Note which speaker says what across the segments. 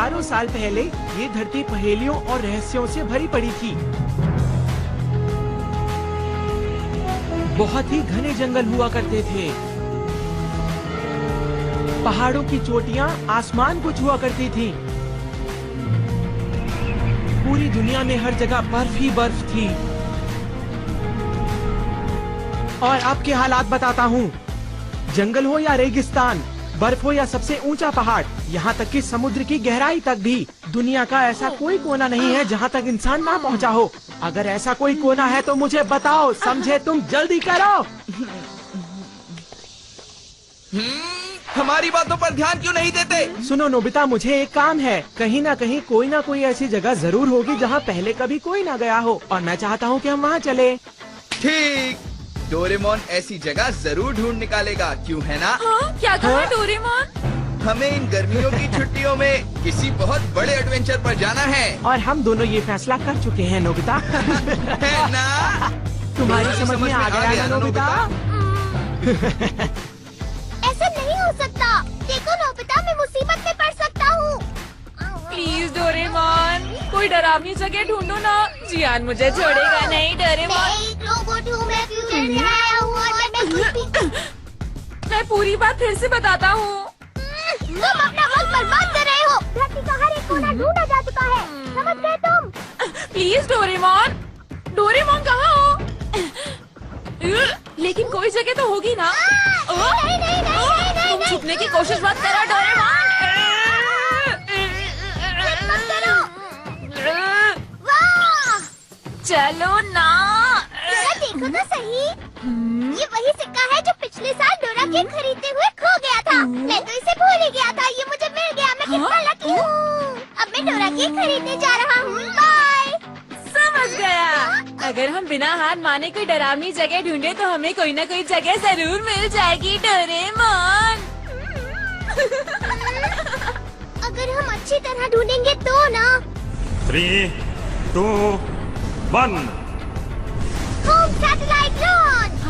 Speaker 1: हजारों साल पहले ये धरती पहेलियों और रहस्यों से भरी पड़ी थी। बहुत ही घने जंगल हुआ करते थे। पहाड़ों की चोटियां आसमान को छुआ करती थी। पूरी दुनिया में हर जगह बर्फ ही बर्फ थी। और अब के हालात बताता हूँ। जंगल हो या रेगिस्तान, बर्फ हो या सबसे ऊंचा पहाड़, यहाँ तक कि समुद्र की गहराई तक भी, दुनिया का ऐसा कोई कोना नहीं है जहाँ तक इंसान ना पहुँचा हो। अगर ऐसा कोई कोना है तो मुझे बताओ, समझे? तुम जल्दी करो।
Speaker 2: हमारी बातों पर ध्यान क्यों नहीं देते?
Speaker 1: सुनो नोबिता, मुझे एक काम है। कहीं ना कोई ऐसी जगह जरूर होगी जहाँ पहले कभी कोई ना गया हो, और मैं चाहता हूँ कि हम वहाँ चले।
Speaker 2: ठीक, डोरेमोन ऐसी जगह जरूर ढूंढ निकालेगा, क्यों है ना?
Speaker 3: हाँ? क्या कहा डोरेमोन?
Speaker 2: हमें इन गर्मियों की छुट्टियों में किसी बहुत बड़े एडवेंचर पर जाना है।
Speaker 1: और हम दोनों ये फैसला कर चुके हैं नोबिता।
Speaker 2: है ना?
Speaker 1: तुम्हारी समझ में आ गया ना नोबिता?
Speaker 4: ऐसा नहीं हो सकता। देखो नोबिता, मैं मुसीबत में पड़ सकता हूँ।
Speaker 3: प्लीज डोरेमोन, कोई डरावनी जगह ढूंढो ना। जियान मुझे छोड़ेगा नहीं डोरेमोन।
Speaker 4: मैं एक रोबोट हूँ, मैं फ्यूचर से आया हूँ और मैं कुछ भी।
Speaker 3: मैं पूरी बात फिर से बताता हूँ।
Speaker 4: तुम अपना वक्त बर्बाद कर रहे हो। धरती का हर एक कोना ढूंढा जा चुका है, समझ गए तुम?
Speaker 3: प्लीज डोरेमोन, डोरेमोन कहाँ हो? लेकिन कोई जगह तो होगी ना।
Speaker 4: नहीं नहीं नहीं नहीं नहीं
Speaker 3: तुम छुपने की कोशिश मत करो डोरेमोन।
Speaker 4: मत करो। वाह!
Speaker 3: चलो ना।
Speaker 4: जरा देखो तो सही। ये वही सिक्का है जो पिछले साल डोरा केक खरीदते हुए खो गया था। मैं तो इसे भूल ही गया था। ये मुझे मिल गया। मैं कितना लकी हूँ। अब मैं डोरा केक खरीदने जा रहा हूँ। बाय।
Speaker 3: समझ गया। अगर हम बिना हार माने कोई डरावनी जगह ढूंढे तो हमें कोई न कोई जगह जरूर मिल जाएगी डोरेमोन।
Speaker 4: अगर हम अच्छी तरह ढूंढेंगे तो ना।
Speaker 5: 3, 2, 1।
Speaker 4: Home satellite launch.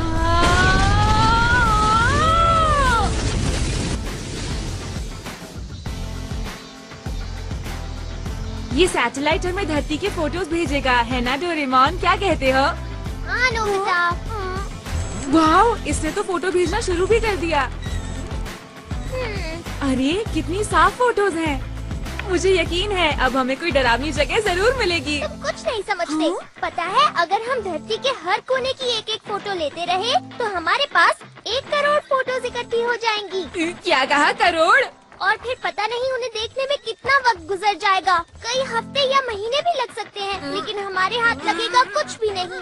Speaker 3: ये सैटेलाइट हमें धरती के फोटोज भेजेगा, है ना डोरेमोन? क्या कहते हो?
Speaker 4: हाँ नोबिता।
Speaker 3: वाओ, इसने तो फोटो भेजना शुरू भी कर दिया। अरे कितनी साफ फोटोज हैं। मुझे यकीन है अब हमें कोई डरावनी जगह जरूर मिलेगी।
Speaker 4: तुम कुछ नहीं समझते। पता है, अगर हम धरती के हर कोने की एक एक फोटो लेते रहे तो हमारे पास 1 करोड़ फोटोज इकट्ठी हो जाएंगी।
Speaker 3: क्या कहा? करोड़?
Speaker 4: और फिर पता नहीं उन्हें देखने में कितना वक्त गुजर जाएगा। कई हफ्ते या महीने भी लग सकते हैं, लेकिन हमारे हाथ लगेगा कुछ भी नहीं।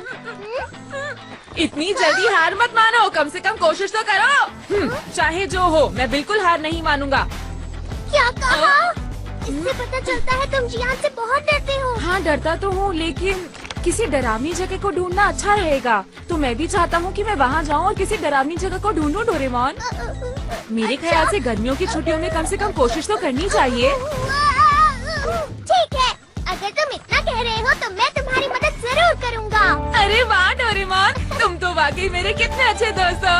Speaker 3: इतनी जल्दी हार मत मानो, कम से कम कोशिश तो करो। चाहे जो हो, मैं बिल्कुल हार नहीं मानूंगा।
Speaker 4: क्या कहा? इससे पता चलता है तुम जियान से बहुत डरते हो।
Speaker 3: हाँ, डरता तो हूँ, लेकिन किसी डरावनी जगह को ढूंढना अच्छा रहेगा। तो मैं भी चाहता हूँ कि मैं वहाँ जाऊँ और किसी डरावनी जगह को ढूंढूं डोरेमोन। मेरे ख्याल से गर्मियों की छुट्टियों में कम से कम कोशिश तो करनी चाहिए।
Speaker 4: ठीक है, अगर तुम इतना कह रहे हो तो मैं तुम्हारी मदद जरूर करूँगा।
Speaker 3: अरे वाह डोरेमोन, तुम तो वाकई मेरे कितने अच्छे दोस्त हो।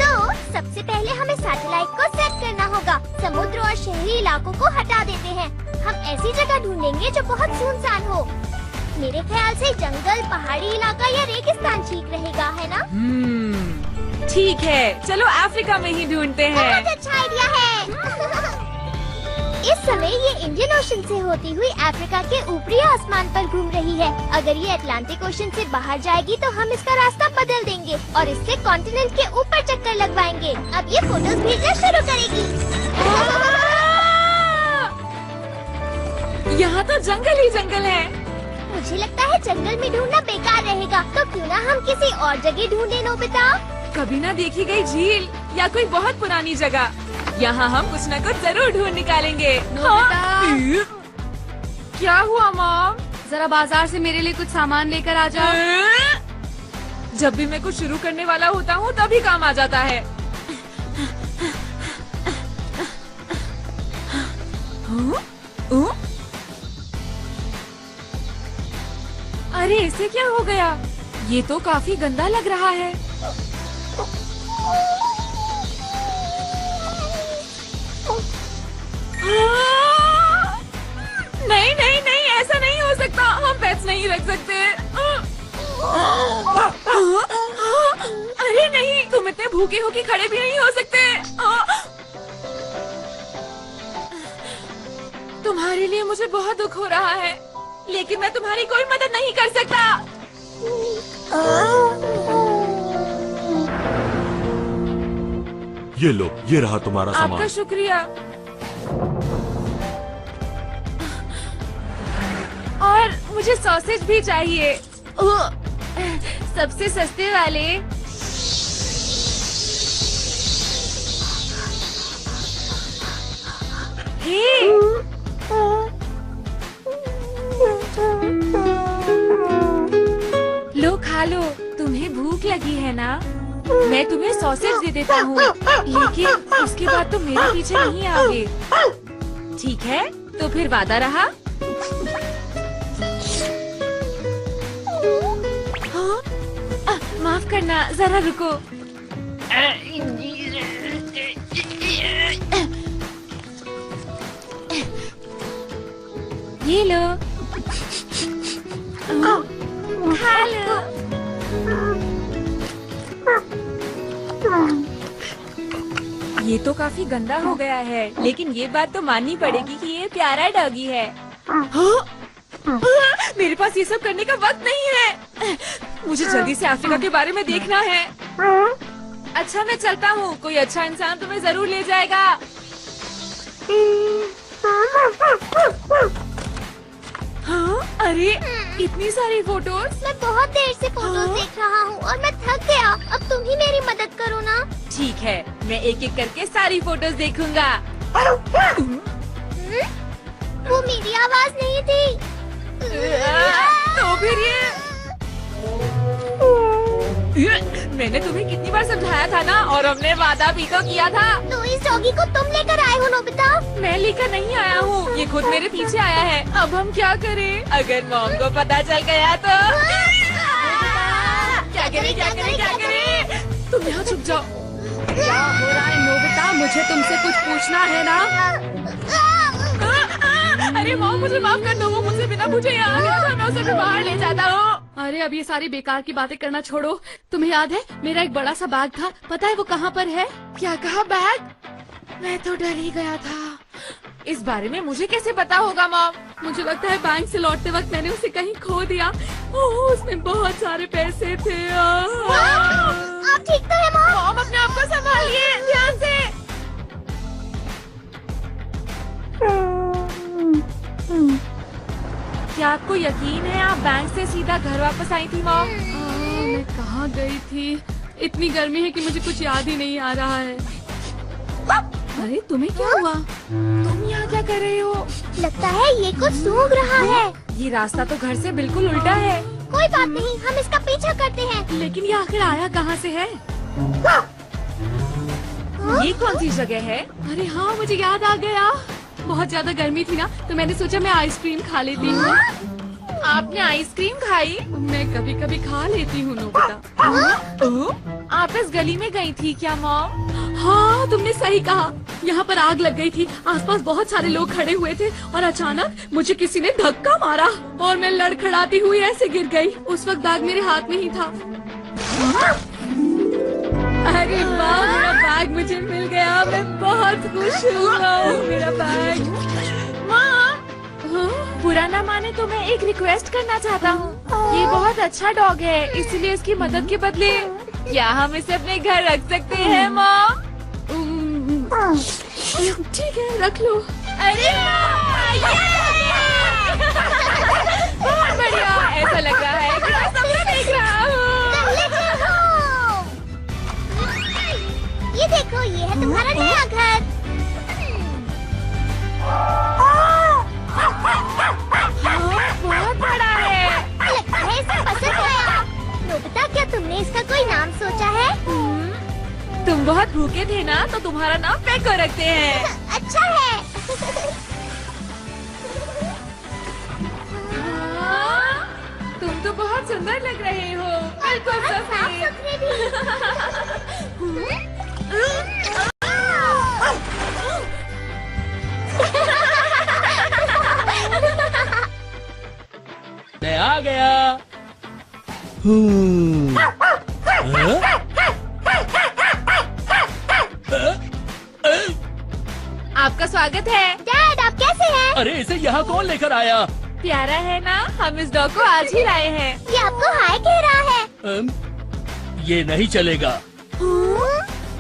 Speaker 4: तो सबसे पहले हमें सैटेलाइट को सेट करना होगा। समुद्र और शहरी इलाकों को हटा देते हैं। हम ऐसी जगह ढूंढेंगे जो बहुत सुनसान हो। मेरे ख्याल से जंगल, पहाड़ी इलाका या रेगिस्तान ठीक रहेगा, है ना?
Speaker 3: ठीक है, चलो अफ्रीका में ही ढूंढते हैं।
Speaker 4: बहुत अच्छा आइडिया है। इस समय ये इंडियन ओशन से होती हुई अफ्रीका के ऊपरी आसमान पर घूम रही है। अगर ये अटलांटिक ओशन से बाहर जाएगी तो हम इसका रास्ता बदल देंगे और इससे कॉन्टिनेंट के ऊपर चक्कर लगवाएंगे। अब ये फोटोज भेजना शुरू करेगी।
Speaker 3: यहाँ तो जंगल ही जंगल है।
Speaker 4: मुझे लगता है जंगल में ढूंढना बेकार रहेगा, तो क्यों ना हम किसी और जगह ढूंढे नोबिता?
Speaker 3: कभी न देखी गई झील या कोई बहुत पुरानी जगह। यहाँ हम कुछ न कुछ जरूर ढूंढ निकालेंगे। हाँ? क्या हुआ मॉम?
Speaker 6: जरा बाजार से मेरे लिए कुछ सामान लेकर आ जाओ।
Speaker 3: जब भी मैं कुछ शुरू करने वाला होता हूँ तभी काम आ जाता है। अरे इसे क्या हो गया? ये तो काफी गंदा लग रहा है। तुम इतने भूखे हो कि खड़े भी नहीं हो सकते। तुम्हारे लिए मुझे बहुत दुख हो रहा है, लेकिन मैं तुम्हारी कोई मदद नहीं कर सकता।
Speaker 5: ये लो, ये रहा तुम्हारा
Speaker 3: आपका
Speaker 5: सामान।
Speaker 3: शुक्रिया। और मुझे सॉसेज भी चाहिए। ओह, सबसे सस्ते वाले। हे, लो खा लो, तुम्हें भूख लगी है ना? मैं तुम्हें सॉसेज दे देता हूँ, लेकिन उसके बाद तुम मेरे पीछे नहीं आओगे। ठीक है, तो फिर वादा रहा। हाँ? माफ करना, जरा रुको। ये लो, खा लो। ये तो काफी गंदा हो गया है, लेकिन ये बात तो माननी पड़ेगी कि ये प्यारा डॉगी है। हाँ? मेरे पास ये सब करने का वक्त नहीं है। मुझे जल्दी से अफ्रीका के बारे में देखना है। अच्छा, मैं चलता हूँ। कोई अच्छा इंसान तुम्हें जरूर ले जाएगा। हाँ? अरे, इतनी सारी फोटोज।
Speaker 4: मैं बहुत देर से फोटोज देख रहा हूँ और मैं थक गया। अब तुम ही मेरी मदद करो ना।
Speaker 3: ठीक है, मैं एक एक करके सारी फोटोज देखूंगा।
Speaker 4: वो मेरी आवाज नहीं थी।
Speaker 3: तो फिर ये मैंने तुम्हें कितनी बार समझाया था ना, और हमने वादा भी तो किया था।
Speaker 4: तो इस डॉगी को तुम लेकर आए हो नोबिता?
Speaker 3: मैं लेकर नहीं आया हूँ, ये खुद मेरे पीछे आया है। अब हम क्या करें? अगर मॉम को पता चल गया तो क्या करें, क्या करें, क्या करें? तुम यहाँ छुप जाओ।
Speaker 6: क्या हो रहा है नोबिता? मुझे तुमसे कुछ पूछना है ना?
Speaker 3: अरे मॉम, मुझे माफ कर दो। वो मुझसे बिना पूछे यहाँ आ गया था, मैं उसे भी बाहर ले जाता हूँ।
Speaker 6: अरे अब ये सारी बेकार की बातें करना छोड़ो। तुम्हें याद है मेरा एक बड़ा सा बैग था, पता है वो कहाँ पर है?
Speaker 3: क्या कहा? बैग? मैं तो डर ही गया था। इस बारे में मुझे कैसे पता होगा मॉम?
Speaker 6: मुझे लगता है बैंक से लौटते वक्त मैंने उसे कहीं खो दिया। ओह, उसमें बहुत सारे पैसे थे।
Speaker 4: आप ठीक तो है मॉम?
Speaker 3: मॉम, अपने आप को संभालिए, ध्यान से। क्या आपको यकीन है आप बैंक से सीधा घर वापस आई थी मॉम?
Speaker 6: मैं कहाँ गई थी? इतनी गर्मी है कि मुझे कुछ याद ही नहीं आ रहा है। अरे तुम्हें क्या हुआ?
Speaker 3: तुम यहाँ क्या कर रहे हो?
Speaker 4: लगता है ये कुछ सूंघ रहा है।
Speaker 3: ये रास्ता तो घर से बिल्कुल उल्टा है।
Speaker 4: कोई बात नहीं, हम इसका पीछा करते हैं।
Speaker 6: लेकिन ये आखिर आया कहाँ से है?
Speaker 3: ये कौन सी जगह है?
Speaker 6: अरे हाँ, मुझे याद आ गया। बहुत ज्यादा गर्मी थी ना, तो मैंने सोचा मैं आइसक्रीम खा लेती हूँ।
Speaker 3: आपने आइसक्रीम खाई?
Speaker 6: मैं कभी कभी खा लेती हूँ नोबिता।
Speaker 3: आप इस गली में गई थी क्या मॉम?
Speaker 6: हाँ, तुमने सही कहा। यहाँ पर आग लग गई थी, आसपास बहुत सारे लोग खड़े हुए थे और अचानक मुझे किसी ने धक्का मारा और मैं लड़खड़ाती हुई ऐसे गिर गई। उस वक्त बैग मेरे हाथ में ही था। अरे वाह, मेरा बैग मुझे मिल गया। मैं बहुत खुश हूँ। मेरा बैग।
Speaker 3: माँ, बुरा ना माने तो मैं एक रिक्वेस्ट करना चाहता हूँ। ये बहुत अच्छा डॉग है, इसलिए इसकी मदद के बदले क्या हम इसे अपने घर रख सकते हैं मॉम?
Speaker 6: ठीक है, रख लो।
Speaker 3: अरे बहुत बढ़िया, ऐसा लग रहा है कि मैं सपना देख रहा हूँ।
Speaker 4: ये देखो, ये है तुम्हारा नया घर।
Speaker 3: बहुत बड़ा है।
Speaker 4: लगता है इसे पसंद आया। नोबिता, क्या तुमने इसका कोई नाम सोचा है?
Speaker 3: तुम बहुत भूखे थे ना, तो तुम्हारा नाम पेको रखते हैं।
Speaker 4: अच्छा है।
Speaker 3: तुम तो बहुत सुंदर लग रहे हो, बिल्कुल
Speaker 4: साफ सुथरे भी।
Speaker 7: मैं आ गया।
Speaker 3: आपका स्वागत है।
Speaker 4: डैड, आप कैसे हैं?
Speaker 7: अरे इसे यहाँ कौन लेकर आया?
Speaker 3: प्यारा है ना, हम इस डॉग को आज ही लाए हैं।
Speaker 4: ये आपको हाय कह रहा है।
Speaker 7: ये नहीं चलेगा।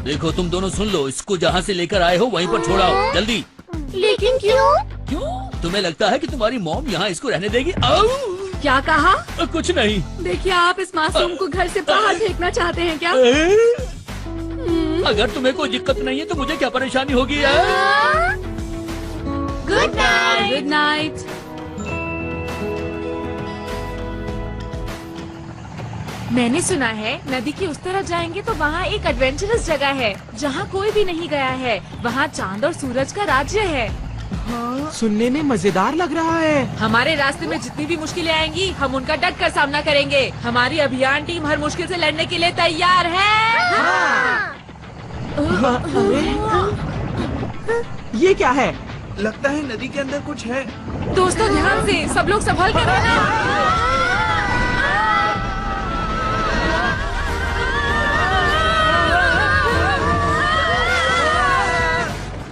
Speaker 7: देखो तुम दोनों सुन लो, इसको जहाँ से लेकर आए हो वहीं पर छोड़ाओ जल्दी।
Speaker 4: लेकिन क्यों?
Speaker 7: क्यों? तुम्हें लगता है कि तुम्हारी मॉम यहाँ इसको रहने देगी?
Speaker 6: क्या कहा?
Speaker 7: कुछ नहीं।
Speaker 6: देखिए, आप इस मासूम को घर से बाहर फेंकना चाहते हैं क्या?
Speaker 7: अगर तुम्हें कोई दिक्कत नहीं है तो मुझे क्या परेशानी होगी?
Speaker 3: Good night.
Speaker 6: Good night.
Speaker 3: मैंने सुना है नदी की उस तरफ जाएंगे तो वहाँ एक एडवेंचरस जगह है जहाँ कोई भी नहीं गया है। वहाँ चांद और सूरज का राज्य है।
Speaker 1: सुनने में मजेदार लग रहा है।
Speaker 3: हमारे रास्ते में जितनी भी मुश्किलें आएंगी हम उनका डट कर सामना करेंगे। हमारी अभियान टीम हर मुश्किल से लड़ने के लिए तैयार है।
Speaker 1: ये क्या है?
Speaker 2: लगता है नदी के अंदर कुछ है।
Speaker 3: दोस्तों ध्यान से, सब लोग संभल कर रहना।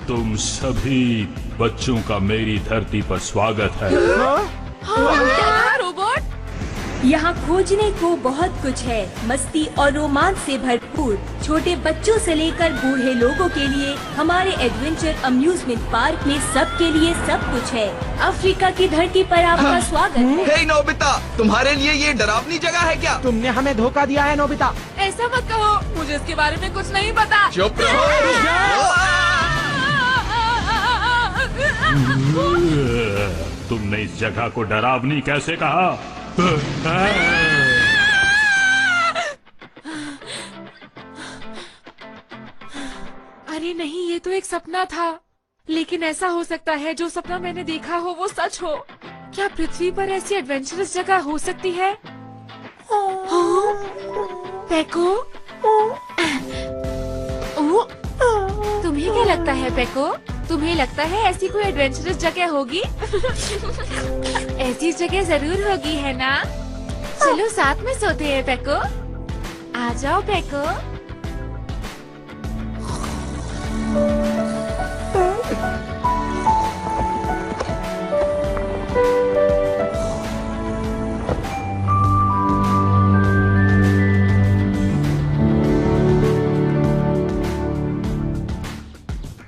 Speaker 5: तुम सभी बच्चों का मेरी धरती पर स्वागत है।
Speaker 3: रोबोट,
Speaker 8: यहाँ खोजने को बहुत कुछ है। मस्ती और रोमांच से भरपूर छोटे बच्चों से लेकर बूढ़े लोगों के लिए हमारे एडवेंचर अम्यूजमेंट पार्क में सबके लिए सब कुछ है। अफ्रीका की धरती पर आपका स्वागत है।
Speaker 2: हे नोबिता, तुम्हारे लिए ये डरावनी जगह है क्या?
Speaker 1: तुमने हमें धोखा दिया है नोबिता।
Speaker 3: ऐसा मत कहो, मुझे इसके बारे में कुछ नहीं पता।
Speaker 2: चुप रहो।
Speaker 5: तुमने इस जगह को डरावनी कैसे कहा?
Speaker 3: अरे नहीं, ये तो एक सपना था। लेकिन ऐसा हो सकता है जो सपना मैंने देखा हो वो सच हो। क्या पृथ्वी पर ऐसी एडवेंचरस जगह हो सकती है? पेको, तुम्हें क्या लगता है पेको? तुम्हें लगता है ऐसी कोई एडवेंचरस जगह होगी? ऐसी जगह जरूर होगी, है ना? चलो साथ में सोते हैं पेको। आ जाओ पेको।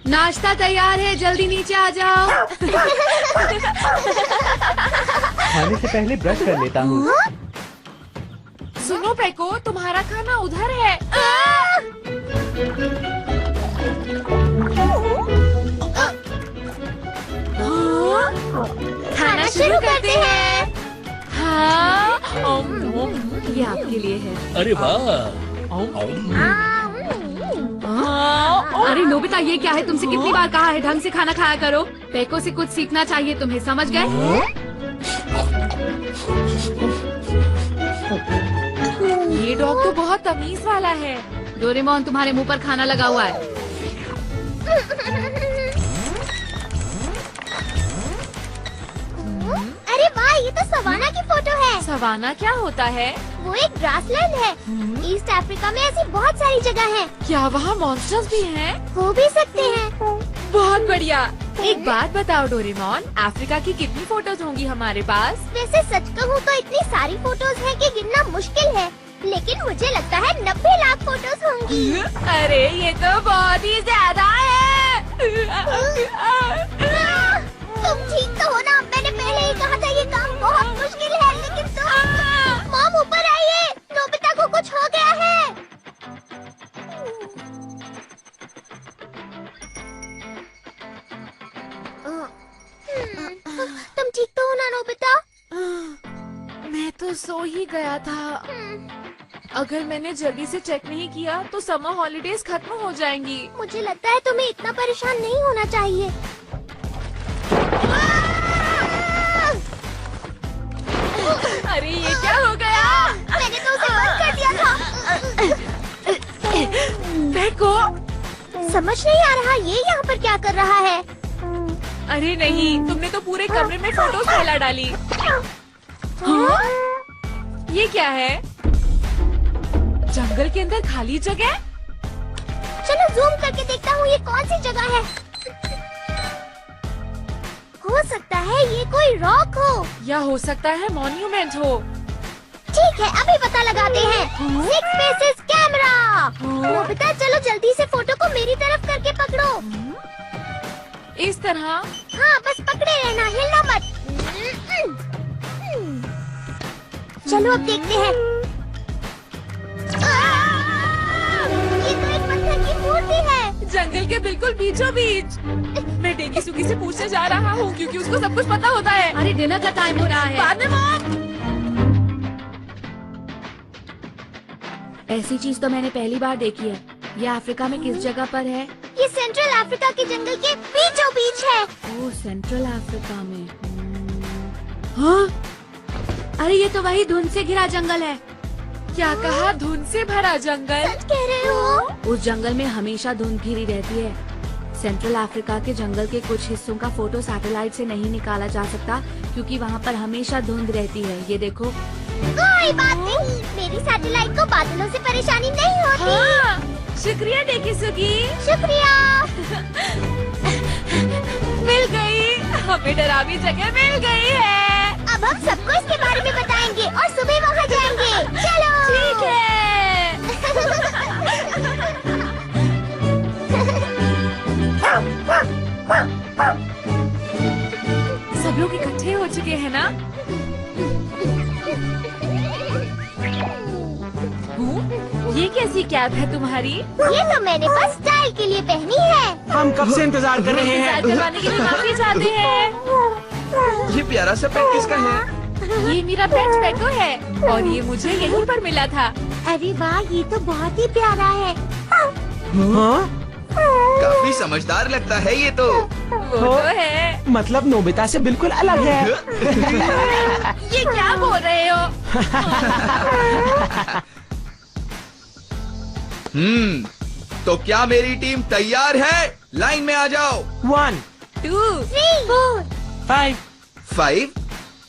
Speaker 6: नाश्ता तैयार है, जल्दी नीचे आ जाओ।
Speaker 9: खाने से पहले ब्रश कर लेता हूँ।
Speaker 3: सुनो पेको, तुम्हारा खाना उधर है।
Speaker 4: खाना शुरू करते हैं।
Speaker 3: हाँ, ये आपके लिए है।
Speaker 7: अरे वाह।
Speaker 6: अरे नोबिता, ये क्या है? तुमसे कितनी बार कहा है ढंग से खाना खाया करो। पेको से कुछ सीखना चाहिए तुम्हें, समझ गए?
Speaker 3: ये डॉग तो बहुत तमीज वाला है।
Speaker 6: डोरेमोन, तुम्हारे मुंह पर खाना लगा हुआ है।
Speaker 4: अरे वाह, ये तो सवाना की फोटो है।
Speaker 3: सवाना क्या होता है?
Speaker 4: वो एक ग्रासलैंड है। ईस्ट अफ्रीका में ऐसी बहुत सारी जगह है।
Speaker 3: क्या वहाँ मॉन्स्टर्स भी हैं?
Speaker 4: हो भी सकते हैं।
Speaker 3: बहुत बढ़िया। एक बात बताओ डोरेमोन, अफ्रीका की कितनी फोटोज होंगी हमारे पास?
Speaker 4: वैसे सच कहूँ तो इतनी सारी फोटोज हैं कि गिनना मुश्किल है, लेकिन मुझे लगता है 90 लाख फोटोज होंगी।
Speaker 3: अरे ये तो बहुत ही ज्यादा है।
Speaker 4: तुम ठीक तो हो ना? मैंने पहले ही कहा था ये काम बहुत मुश्किल है, लेकिन तुम। मॉम ऊपर आइए, नोबिता को कुछ हो गया है। तुम ठीक तो हो ना नोबिता?
Speaker 3: मैं तो सो ही गया था। अगर मैंने जल्दी से चेक नहीं किया तो समर हॉलिडेज खत्म हो जाएंगी।
Speaker 4: मुझे लगता है तुम्हें इतना परेशान नहीं होना चाहिए।
Speaker 3: अरे ये क्या हो गया?
Speaker 4: मैंने तो उसे बंद कर दिया था।
Speaker 3: पेको,
Speaker 4: समझ नहीं आ रहा ये यहाँ पर क्या कर रहा है।
Speaker 3: अरे नहीं, तुमने तो पूरे कमरे में फोटोज फैला डाली। हाँ? ये क्या है? जंगल के अंदर खाली जगह?
Speaker 4: चलो जूम करके देखता हूँ ये कौन सी जगह है। हो सकता है ये कोई रॉक हो
Speaker 3: या हो सकता है मॉन्यूमेंट हो।
Speaker 4: ठीक है, अभी पता लगाते हैं। 6 फेसेस कैमरा। नोबिता चलो जल्दी से फोटो को मेरी तरफ करके पकड़ो।
Speaker 3: इस तरह।
Speaker 4: हाँ बस पकड़े रहना, हिलना मत। चलो अब देखते हैं। ये तो एक पत्थर की मूर्ति है।
Speaker 3: जंगल के बिल्कुल बीचों बीच। मैं डेगी सुगी से पूछने जा रहा हूँ क्योंकि उसको सब कुछ पता होता है।
Speaker 6: अरे डिनर का टाइम हो रहा है।
Speaker 3: बाद में मॉम।
Speaker 6: ऐसी चीज तो मैंने पहली बार देखी है। ये अफ्रीका में किस जगह पर है?
Speaker 4: ये सेंट्रल अफ्रीका के जंगल के बीचों बीच है।
Speaker 6: ओह, सेंट्रल अफ्रीका में। हाँ? अरे ये तो वही धुंध से घिरा जंगल है।
Speaker 3: क्या कहा? धुंध से भरा जंगल?
Speaker 4: सच कह रहे हो?
Speaker 6: उस जंगल में हमेशा धुंध घिरी रहती है। सेंट्रल अफ्रीका के जंगल के कुछ हिस्सों का फोटो सैटेलाइट से नहीं निकाला जा सकता क्योंकि वहाँ पर हमेशा धुंध रहती है। ये देखो।
Speaker 4: कोई बात नहीं, मेरी सैटेलाइट को बादलों से परेशानी नहीं होती।
Speaker 3: हाँ, शुक्रिया डेगी सुगी।
Speaker 4: शुक्रिया।
Speaker 3: मिल गई, हमें डरावनी जगह मिल गई है।
Speaker 4: अब हम सबको इसके बारे में बताएंगे और सुबह वहाँ जाएंगे। चलो।
Speaker 3: ठीक है। सब लोग इकट्ठे हो चुके हैं ना? ये कैसी कैप है तुम्हारी?
Speaker 4: ये तो मैंने बस स्टाइल के लिए पहनी है।
Speaker 1: हम कब से इंतजार कर रहे हैं।
Speaker 3: इंतजार करवाने के लिए माफी चाहते हैं।
Speaker 2: ये प्यारा सा पेट किसका है?
Speaker 3: ये मेरा पेट पेको है और ये मुझे यहीं पर मिला था।
Speaker 4: अरे वाह, ये तो बहुत ही प्यारा है।
Speaker 1: हाँ?
Speaker 2: काफी समझदार लगता है ये तो।
Speaker 3: वो तो है।
Speaker 1: मतलब नोबिता से बिल्कुल अलग है।
Speaker 3: ये क्या बोल रहे हो?
Speaker 2: तो क्या मेरी टीम तैयार है? लाइन में आ जाओ।
Speaker 1: 1,
Speaker 3: 2,
Speaker 4: 3, 4,
Speaker 1: 5।
Speaker 2: 5?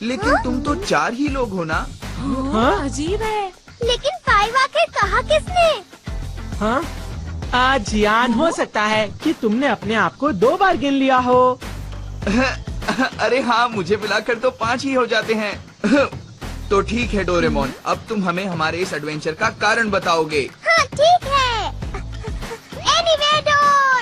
Speaker 2: लेकिन तुम तो 4 ही लोग हो ना?
Speaker 1: हाँ?
Speaker 3: अजीब है।
Speaker 4: लेकिन 5 आखिर कहा किसने?
Speaker 1: हाँ? आज याद हो सकता है कि तुमने अपने आप को 2 बार गिन लिया हो।
Speaker 2: अरे हाँ, मुझे मिलाकर तो 5 ही हो जाते हैं। तो ठीक है डोरेमोन, अब तुम हमें हमारे इस एडवेंचर का कारण बताओगे।
Speaker 4: हाँ ठीक है। एनिवेडोर,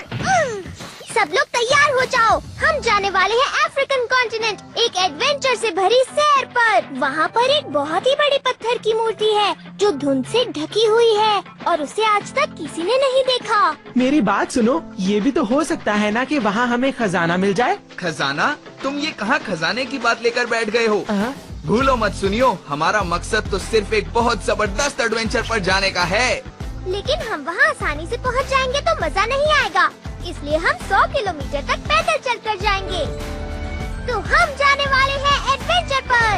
Speaker 4: सब लोग तैयार हो जाओ। हम जाने वाले हैं अफ्रीकन कॉन्टिनेंट, एक एडवेंचर से भरी सैर पर। वहाँ पर एक बहुत ही बड़ी पत्थर की मूर्ति है जो धुंध से ढकी हुई है और उसे आज तक किसी ने नहीं देखा।
Speaker 1: मेरी बात सुनो, ये भी तो हो सकता है ना कि वहाँ हमें खजाना मिल जाए।
Speaker 2: खजाना? तुम ये कहाँ खजाने की बात लेकर बैठ गए हो?
Speaker 1: हाँ?
Speaker 2: भूलो मत सुनियो, हमारा मकसद तो सिर्फ एक बहुत जबरदस्त एडवेंचर पर जाने का है।
Speaker 4: लेकिन हम वहाँ आसानी से पहुँच जाएंगे तो मजा नहीं आएगा, इसलिए हम 100 किलोमीटर तक पैदल चलकर जाएंगे। तो हम जाने वाले हैं एडवेंचर पर।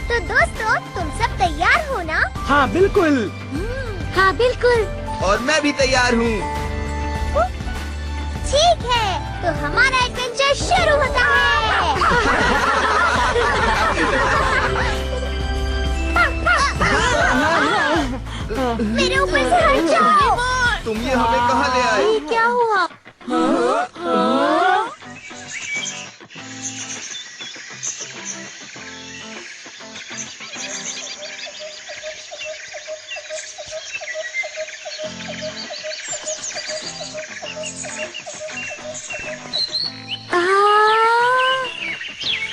Speaker 4: तो दोस्तों, तुम सब तैयार हो ना?
Speaker 1: हाँ बिल्कुल।
Speaker 4: हाँ बिल्कुल।
Speaker 2: और मैं भी तैयार हूँ।
Speaker 4: ठीक है, तो हमारा एडवेंचर शुरू होता है। मेरे ऊपर से हट जाओ।
Speaker 2: तुम ये हमें कहाँ ले आए?
Speaker 4: ये क्या हुआ?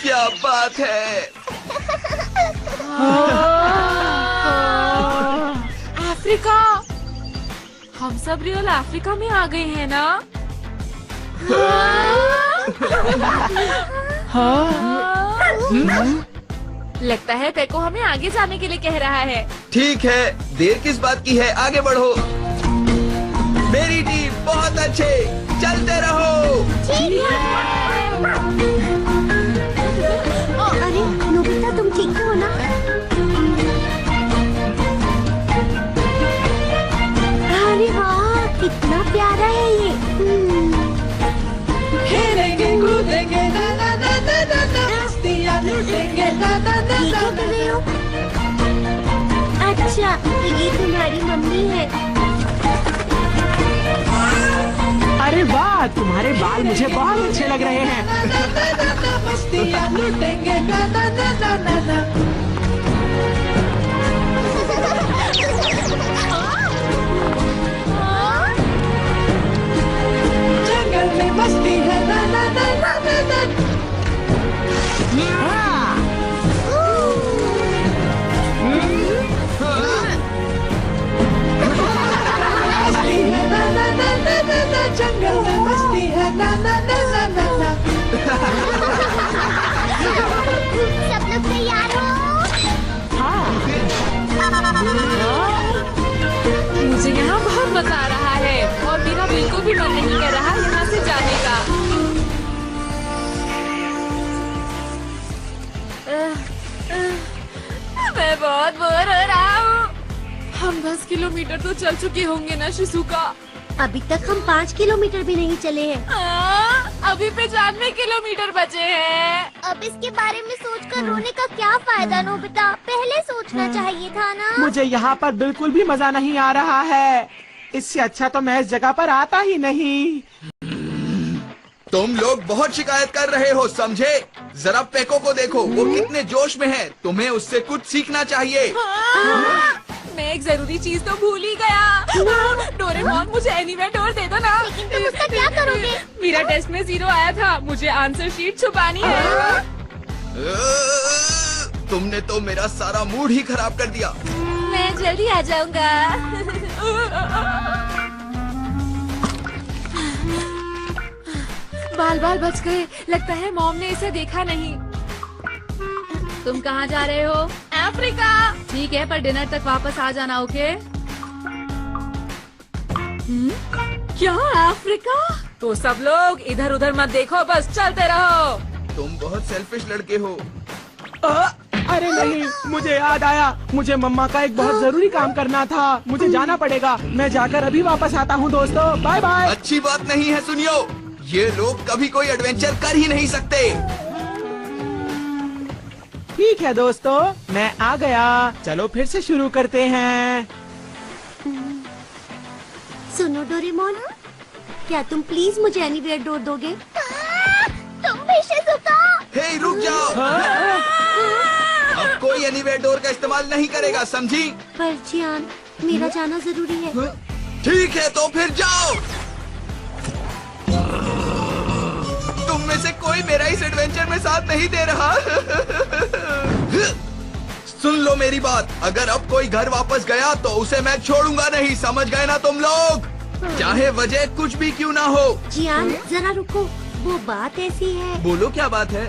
Speaker 2: क्या बात है?
Speaker 3: अफ्रीका, हम सब रियल अफ्रीका में आ गए हैं ना? लगता है पेको हमें आगे जाने के लिए कह रहा है।
Speaker 2: ठीक है, देर किस बात की है, आगे बढ़ो। मेरी टीम बहुत अच्छे, चलते रहो।
Speaker 4: ठीक है। अरे नोबिता, तुम ठीक हो ना? अरे वाह, कितना प्यारा है ये।
Speaker 10: खेलेंगे कूदेंगे ना ना ना ना ना ना, मस्तियाँ लूटेंगे ना ना ना
Speaker 4: ये क्या कर रहे हो? अच्छा, ये तुम्हारी मम्मी है।
Speaker 1: अरे वाह, तुम्हारे बाल मुझे बहुत अच्छे लग रहे हैं।
Speaker 10: मस्तियाँ लूटेंगे ना ना ना ना ना ना। जंगल में मस्ती है ना ना ना ना ना ना। मस्ती है ना ना ना ना ना ना। जंगल में मस्ती है ना ना ना ना ना ना।
Speaker 4: सब लोग तैयार हो?
Speaker 3: मुझे यहाँ बहुत मजा आ रहा है और मेरा बिल्कुल भी मन नहीं कर रहा यहाँ से जाने का। मैं बहुत बोर हो रहा हूँ। हम 10 किलोमीटर तो चल चुके होंगे ना शिजुका?
Speaker 4: अभी तक हम 5 किलोमीटर भी नहीं चले हैं।
Speaker 3: अभी 95 किलोमीटर बचे हैं।
Speaker 4: अब इसके बारे में सोचकर रोने का क्या फायदा नोबिता? पहले सोचना चाहिए था ना।
Speaker 1: मुझे यहाँ पर बिल्कुल भी मजा नहीं आ रहा है। इससे अच्छा तो मैं इस जगह पर आता ही नहीं।
Speaker 2: तुम लोग बहुत शिकायत कर रहे हो, समझे? जरा पेको को देखो, वो कितने जोश में है। तुम्हें उससे कुछ सीखना चाहिए।
Speaker 3: मैं एक जरूरी चीज तो भूल ही गया। डोरेमोन, मुझे एनीवेयर डोर दे दो ना।
Speaker 4: लेकिन तुम उसका क्या करोगे?
Speaker 3: मेरा टेस्ट में 0 आया था, मुझे आंसर शीट छुपानी है।
Speaker 2: तुमने तो मेरा सारा मूड ही खराब कर दिया।
Speaker 3: मैं जल्दी आ जाऊंगा। बाल बाल बच गए। लगता है मॉम ने इसे देखा नहीं। तुम कहाँ जा रहे हो? अफ्रीका। ठीक है, पर डिनर तक वापस आ जाना, ओके? क्या अफ्रीका? तो सब लोग इधर उधर मत देखो, बस चलते रहो।
Speaker 2: तुम बहुत सेल्फिश लड़के हो।
Speaker 1: अरे नहीं, मुझे याद आया। मुझे मम्मा का एक बहुत जरूरी काम करना था। मुझे जाना पड़ेगा। मैं जाकर अभी वापस आता हूँ दोस्तों। Bye bye.
Speaker 2: अच्छी बात नहीं है, सुनियो। ये लोग कभी कोई एडवेंचर कर ही नहीं सकते।
Speaker 1: ठीक है दोस्तों, मैं आ गया। चलो फिर से शुरू करते हैं।
Speaker 4: सुनो डोरेमोन, क्या तुम प्लीज मुझे एनीवेयर डोर दोगे? तुम भी शिजुका।
Speaker 2: हे, रुक जाओ। अब कोई एनीवेयर डोर का इस्तेमाल नहीं करेगा, समझी?
Speaker 4: पर जियान, मेरा जाना जरूरी है।
Speaker 2: ठीक है, तो फिर जाओ। तुम में से कोई मेरा इस एडवेंचर में साथ नहीं दे रहा। सुन लो मेरी बात, अगर अब कोई घर वापस गया तो उसे मैं छोड़ूंगा नहीं, समझ गए ना तुम लोग? चाहे वजह कुछ भी क्यों ना हो।
Speaker 4: जियान, जरा रुको, वो बात ऐसी है।
Speaker 2: बोलो, क्या बात है?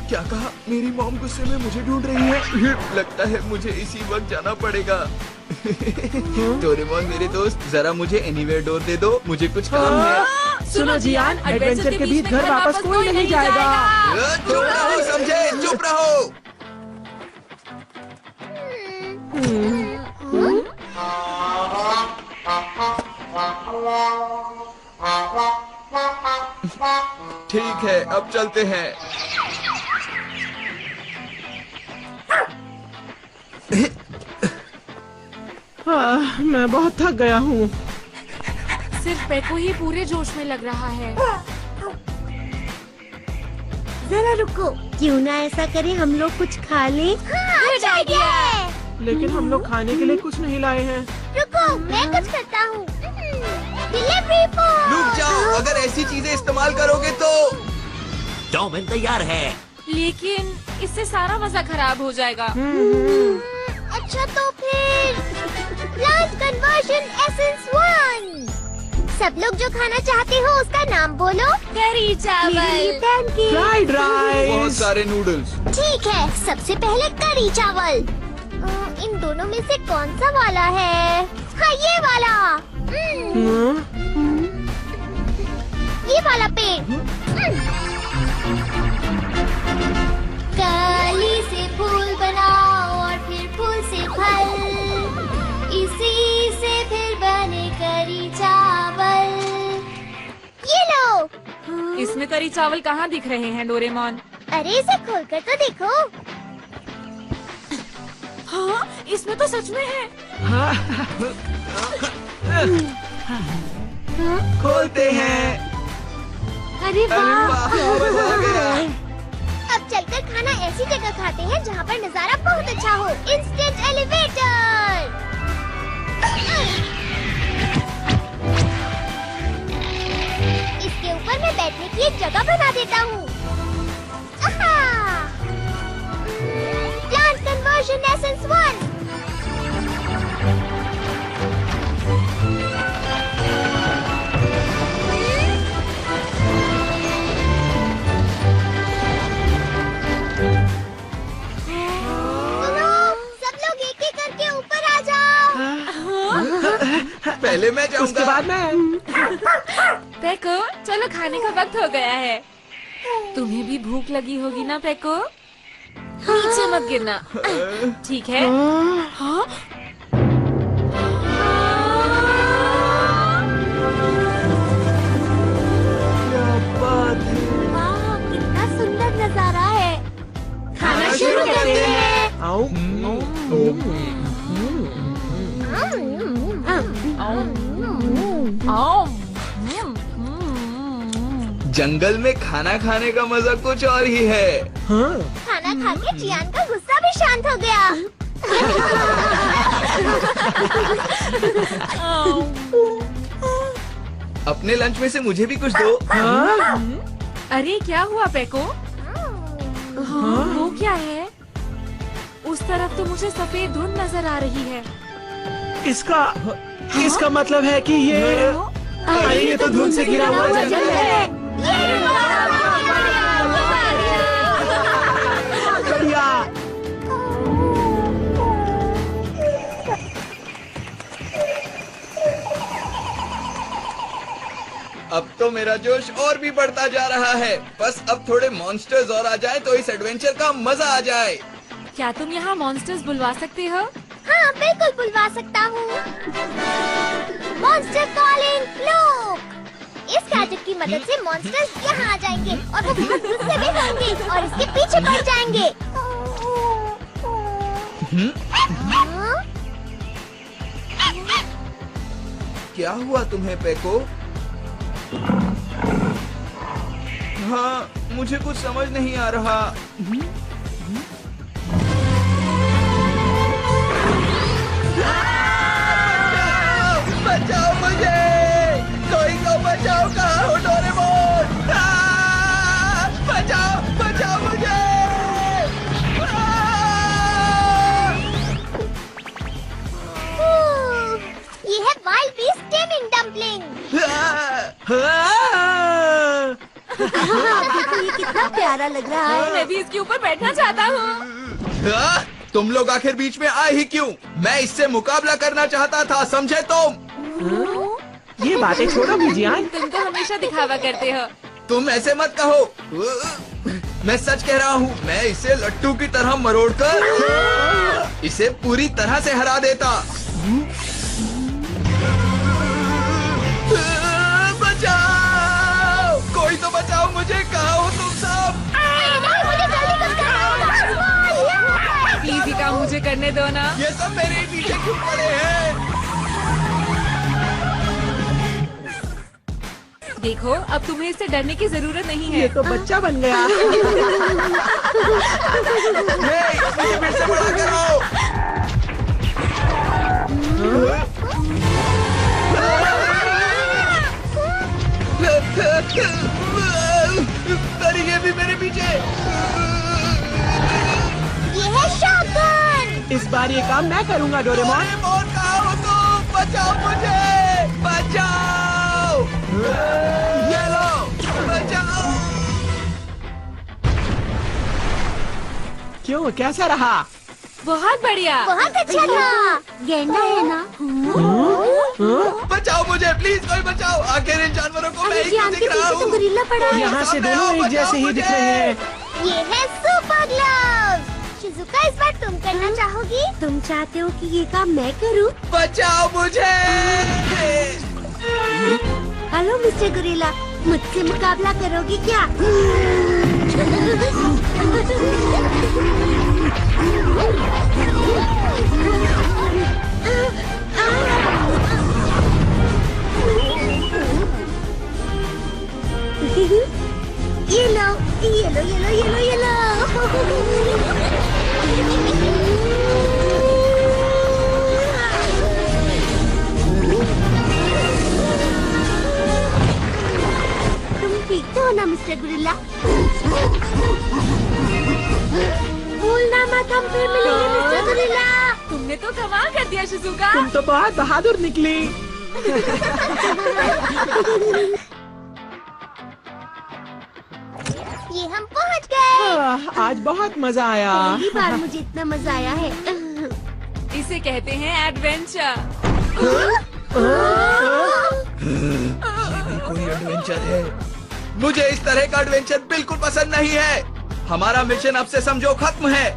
Speaker 2: क्या कहा? मेरी मॉम गुस्से में मुझे ढूंढ रही है। लगता है मुझे इसी वक्त जाना पड़ेगा। डोरेमोन मेरे दोस्त, जरा मुझे एनीवेयर डोर दे दो, मुझे कुछ काम है।
Speaker 1: सुनो जियान, एडवेंचर के बीच घर वापस कोई नहीं जाएगा।
Speaker 2: चुप रहो, समझे? चुप रहो। ठीक है, अब चलते हैं।
Speaker 1: मैं बहुत थक गया हूँ।
Speaker 3: सिर्फ पेको ही पूरे जोश में लग रहा है।
Speaker 4: जरा रुको, क्यों ना ऐसा करें, हम लोग कुछ खा लें? हाँ, अच्छा आइडिया है।
Speaker 1: लेकिन हम लोग खाने के लिए कुछ नहीं लाए हैं।
Speaker 4: रुको, मैं कुछ करता हूँ। Delivery for.
Speaker 2: रुक जाओ, अगर ऐसी चीजें इस्तेमाल करोगे तो।
Speaker 7: चाउमीन तैयार है।
Speaker 3: लेकिन इससे सारा मजा खराब हो जाएगा।
Speaker 4: अच्छा तो फिर प्लांट कन्वर्जन एसेंस 1। सब लोग जो खाना चाहते हो उसका नाम बोलो।
Speaker 3: करी चावल,
Speaker 1: फ्राइड राइस,
Speaker 2: बहुत सारे नूडल्स।
Speaker 4: ठीक है, सबसे पहले करी चावल। इन दोनों में से कौन सा वाला है? हाँ, ये वाला। ये वाला पेड़। कली से फूल बनाओ और फिर फूल से फल, इसी से फिर बने करी चावल। ये लो।
Speaker 3: इसमें करी चावल कहाँ दिख रहे हैं डोरेमोन?
Speaker 4: अरे इसे खोलकर तो देखो।
Speaker 3: हाँ, इसमें तो सच में है।
Speaker 2: खोलते हैं।
Speaker 4: अरे वाह!
Speaker 2: मजा आ गया।
Speaker 4: अब चलकर खाना ऐसी जगह खाते हैं जहाँ पर नजारा बहुत अच्छा हो। Instant elevator. इसके ऊपर मैं बैठने की एक जगह बना देता हूँ। Plant conversion essence 1।
Speaker 2: पहले मैं जाऊंगा।
Speaker 1: उसके बाद मैं।
Speaker 3: पेको, चलो खाने का वक्त हो गया है। तुम्हें भी भूख लगी होगी ना पेको? नीचे मत गिरना, ठीक है? हाँ?
Speaker 4: वाह, कितना सुंदर नजारा है। खाना शुरू करते हैं।
Speaker 1: आओ।
Speaker 2: जंगल में खाना खाने का मजा कुछ और ही है।
Speaker 1: हाँ।
Speaker 4: खाना खा के जियान का गुस्सा भी शांत हो गया।
Speaker 2: अपने लंच में से मुझे भी कुछ दो।
Speaker 1: हाँ?
Speaker 3: अरे क्या हुआ पेको? हाँ, वो क्या है? उस तरफ तो मुझे सफेद धुंध नजर आ रही है।
Speaker 1: इसका मतलब है कि ये तो धुंध से गिरा हुआ जंगल है। बढ़िया।
Speaker 2: अब तो मेरा जोश और भी बढ़ता जा रहा है। बस अब थोड़े मॉन्स्टर्स और आ जाए तो इस एडवेंचर का मजा आ जाए।
Speaker 3: क्या तुम यहाँ मॉन्स्टर्स बुलवा सकते हो?
Speaker 4: हाँ, बिल्कुल बुलवा सकता हूँ। Monster calling fluke. इस गैजेट की मदद से मॉन्स्टर्स यहाँ आ जाएंगे और वो बहुत गुस्से में होंगे और इसके पीछे पड़ जाएंगे।
Speaker 2: क्या हुआ तुम्हें पेको? हाँ, मुझे कुछ समझ नहीं आ रहा। बचाओ मुझे! कोई तो बचाओ! कहाँ हो डोरेमोन? बचाओ! बचाओ मुझे!
Speaker 4: ये है वाइल्ड बीस्ट स्टेमिंग डम्पलिंग। देखो ये कितना प्यारा लग रहा है।
Speaker 3: मैं भी इसके ऊपर बैठना चाहता हूँ।
Speaker 2: तुम लोग आखिर बीच में आए ही क्यों? मैं इससे मुकाबला करना चाहता था, समझे तुम?
Speaker 1: ये बातें छोड़ो जियान।
Speaker 3: तुम तो हमेशा दिखावा करते हो।
Speaker 2: तुम ऐसे मत कहो। मैं सच कह रहा हूँ। मैं इसे लट्टू की तरह मरोड़कर इसे पूरी तरह से हरा देता। बचाओ! कोई तो बचाओ मुझे! कहाँ हो तुम सब?
Speaker 3: प्लीज ये काम मुझे करने दो ना।
Speaker 2: ये सब मेरे ही पीछे क्यों पड़े हैं?
Speaker 3: देखो, अब तुम्हें इससे डरने की जरूरत नहीं है।
Speaker 1: ये तो बच्चा बन गया।
Speaker 2: मुझे फिर से बड़ा करो। अरे ये भी मेरे पीछे।
Speaker 4: ये है शॉटगन।
Speaker 1: इस बार ये काम मैं करूँगा डोरेमोन।
Speaker 2: डोरेमोन कहाँ हो तुम? बचाओ मुझे! बचाओ! ये लो! बचाओ!
Speaker 1: क्यों, कैसा रहा?
Speaker 3: बहुत बढ़िया।
Speaker 4: बहुत अच्छा था। गेंडा है ना?
Speaker 2: बचाओ मुझे, प्लीज कोई बचाओ। आखिर इन जानवरों को मैं ही क्यों दिख रहा हूँ?
Speaker 4: गोरिल्ला पड़ा है।
Speaker 1: यहाँ से दोनों एक जैसे ही दिख रहे हैं।
Speaker 4: ये है सुपर ग्लव्स। शिजुका, इस बार तुम करना चाहोगी? तुम चाहते हो कि ये काम मैं करूं?
Speaker 2: बचाओ मुझे!
Speaker 4: हेलो मिस्टर गोरिल्ला, मुझसे मुकाबला करोगी क्या? Mister guerrilla. भूलना मत, हम फिर मिलेंगे मिस्टर गुरिल्ला।
Speaker 3: तुमने तो कमाल कर दिया शिजुका।
Speaker 1: तुम तो बहुत बहादुर निकली।
Speaker 4: ये हम पहुंच गए।
Speaker 1: आज बहुत मजा आया।
Speaker 4: पहली बार मुझे इतना मजा आया है।
Speaker 3: इसे कहते हैं एडवेंचर।
Speaker 2: कोई एडवेंचर है? मुझे इस तरह का एडवेंचर बिल्कुल पसंद नहीं है। हमारा मिशन अब से समझो खत्म है।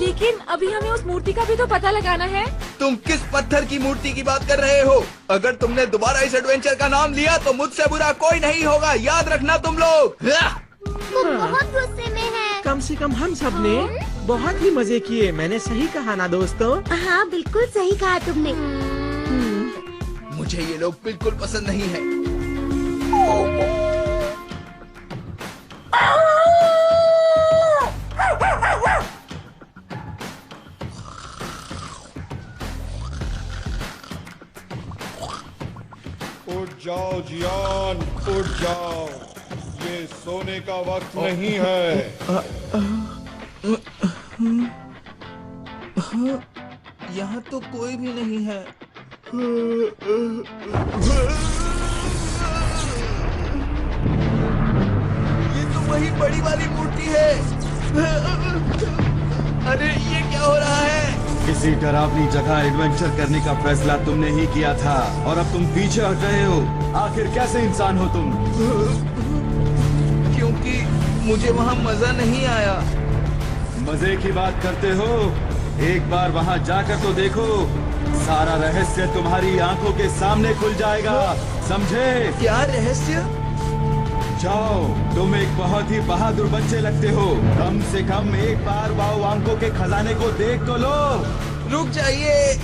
Speaker 3: लेकिन अभी हमें उस मूर्ति का भी तो पता लगाना है।
Speaker 2: तुम किस पत्थर की मूर्ति की बात कर रहे हो? अगर तुमने दोबारा इस एडवेंचर का नाम लिया तो मुझसे बुरा कोई नहीं होगा, याद रखना तुम लोग।
Speaker 4: वो बहुत गुस्से में है।
Speaker 1: कम से कम हम सब ने बहुत ही मजे किए। मैंने सही कहा ना दोस्तों?
Speaker 4: हाँ बिल्कुल सही कहा तुमने।
Speaker 2: मुझे ये लोग बिल्कुल पसंद नहीं है।
Speaker 11: उठ जाओ जियान, उठ जाओ। ये सोने का वक्त नहीं है।
Speaker 2: यहाँ तो कोई भी नहीं है। ये तो वही बड़ी वाली मूर्ति है। अरे ये क्या हो रहा है?
Speaker 11: किसी डरावनी जगह एडवेंचर करने का फैसला तुमने ही किया था और अब तुम पीछे हट रहे हो। आखिर कैसे इंसान हो तुम?
Speaker 2: क्योंकि मुझे वहाँ मजा नहीं आया।
Speaker 11: मजे की बात करते हो? एक बार वहाँ जाकर तो देखो, सारा रहस्य तुम्हारी आंखों के सामने खुल जाएगा, समझे?
Speaker 2: क्या रहस्य?
Speaker 11: जाओ, तुम एक बहुत ही बहादुर बच्चे लगते हो। कम से कम एक बार वाओ आंखों के खजाने को देख तो लो।
Speaker 2: रुक जाइए।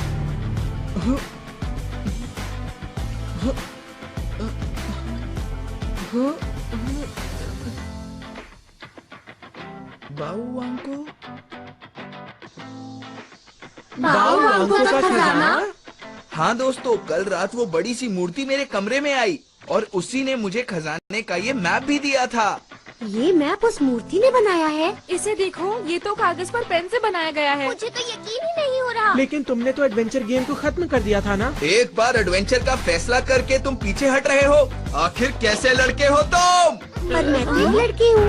Speaker 2: बाऊ आंखों?
Speaker 1: बाऊ आंखों का खजाना?
Speaker 2: हाँ दोस्तों, कल रात वो बड़ी सी मूर्ति मेरे कमरे में आई और उसी ने मुझे खजाने का ये मैप भी दिया था।
Speaker 4: ये मैप उस मूर्ति ने बनाया है?
Speaker 3: इसे देखो, ये तो कागज पर पेन से बनाया गया है।
Speaker 4: मुझे तो यकीन ही नहीं हो रहा।
Speaker 1: लेकिन तुमने तो एडवेंचर गेम को खत्म कर दिया था ना?
Speaker 2: एक बार एडवेंचर का फैसला करके तुम पीछे हट रहे हो। आखिर कैसे लड़के हो तुम?
Speaker 4: पर मैं तो एक लड़की हूँ।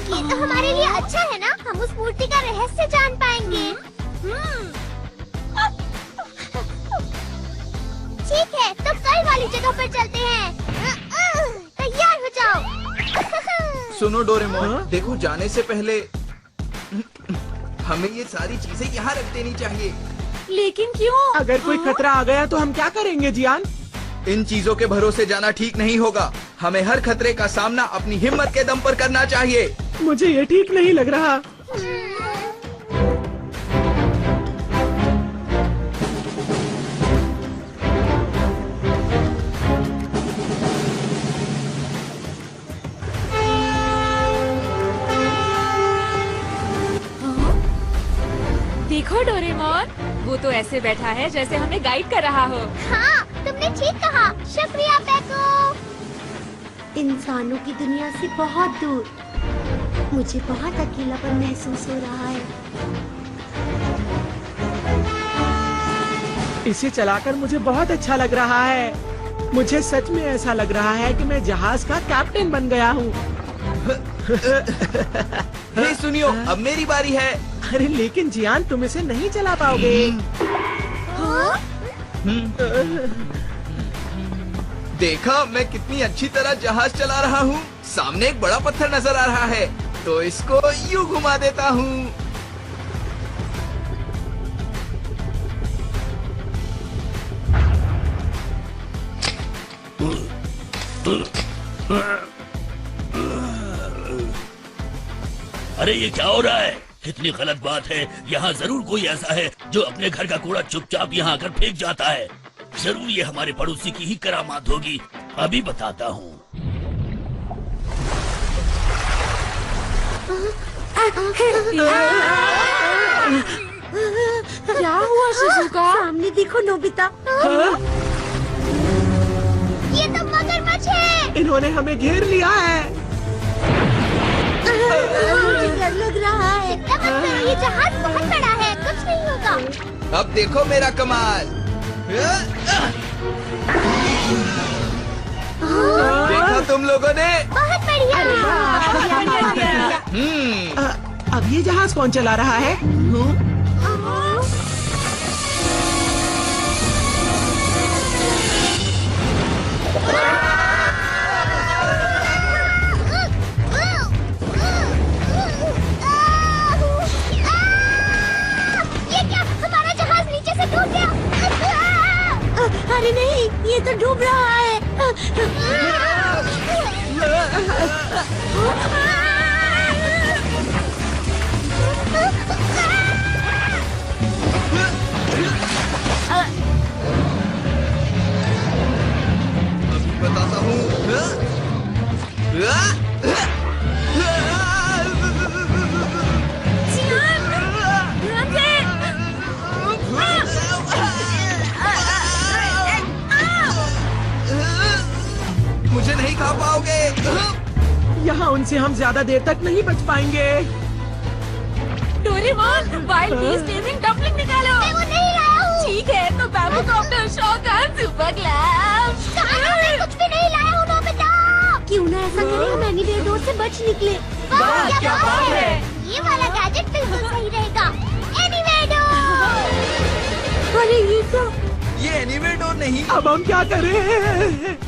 Speaker 4: ये तो हमारे लिए अच्छा है ना, हम उस मूर्ति का रहस्य जान पाएंगे। ठीक है, तो कल वाली जगह पर चलते हैं। तैयार हो जाओ।
Speaker 2: सुनो डोरेमोन, देखो जाने से पहले हमें ये सारी चीजें यहाँ रख देनी चाहिए।
Speaker 3: लेकिन क्यों?
Speaker 1: अगर कोई खतरा आ गया तो हम क्या करेंगे जियान?
Speaker 2: इन चीजों के भरोसे जाना ठीक नहीं होगा। हमें हर खतरे का सामना अपनी हिम्मत के दम पर करना चाहिए।
Speaker 1: मुझे ये ठीक नहीं लग रहा।
Speaker 3: देखो डोरेमोन, वो तो ऐसे बैठा है जैसे हमें गाइड कर रहा हो।
Speaker 4: हाँ, तुमने ठीक कहा। शुक्रिया पेको। इंसानों की दुनिया से बहुत दूर मुझे बहुत अकेलापन महसूस हो रहा है।
Speaker 1: इसे चलाकर मुझे बहुत अच्छा लग रहा है। मुझे सच में ऐसा लग रहा है कि मैं जहाज का कैप्टन बन गया हूँ।
Speaker 2: हे सुनियो, अब मेरी बारी है।
Speaker 1: अरे लेकिन जियान, तुम इसे नहीं चला पाओगे।
Speaker 2: देखा मैं कितनी अच्छी तरह जहाज चला रहा हूँ। सामने एक बड़ा पत्थर नजर आ रहा है, तो इसको यूं घुमा देता हूँ।
Speaker 7: अरे ये क्या हो रहा है? कितनी गलत बात है। यहाँ जरूर कोई ऐसा है जो अपने घर का कूड़ा चुपचाप यहाँ आकर फेंक जाता है। जरूर ये हमारे पड़ोसी की ही करामात होगी। अभी बताता हूँ।
Speaker 3: क्या हुआ शिजुका?
Speaker 4: सामने देखो नोबिता। ये तो मगरमच्छ है।
Speaker 1: इन्होंने हमें घेर लिया है।
Speaker 4: मुझे डर लग रहा है। ये जहाज बहुत बड़ा है, कुछ नहीं होगा।
Speaker 2: अब देखो मेरा कमाल। देखा तुम लोगों ने?
Speaker 4: बहुत बढ़िया।
Speaker 1: अब ये जहाज कौन चला रहा है?
Speaker 4: ये क्या? हमारा जहाज नीचे से टूट गया। अरे नहीं, ये तो डूब रहा है।
Speaker 2: अभी बताता हूँ। मुझे नहीं खा पाओगे।
Speaker 1: यहाँ उनसे हम ज्यादा देर तक नहीं बच पाएंगे।
Speaker 3: Doraemon, wild beast testing dumpling निकालो।
Speaker 4: मैं वो नहीं लाया हूँ।
Speaker 3: ठीक है, तो bamboo copter, shotgun, super glams.
Speaker 4: मैं कुछ भी नहीं लाया हूँ नोबिता। क्यों ना ऐसा करें, हम एनीवेयर से बच निकले।
Speaker 3: क्या बात है?
Speaker 4: ये वाला गैजेट बिल्कुल सही रहेगा। एनीवेयर। अरे ये तो
Speaker 2: ये एनीवेयर डोर नहीं।
Speaker 1: अब हम क्या करें?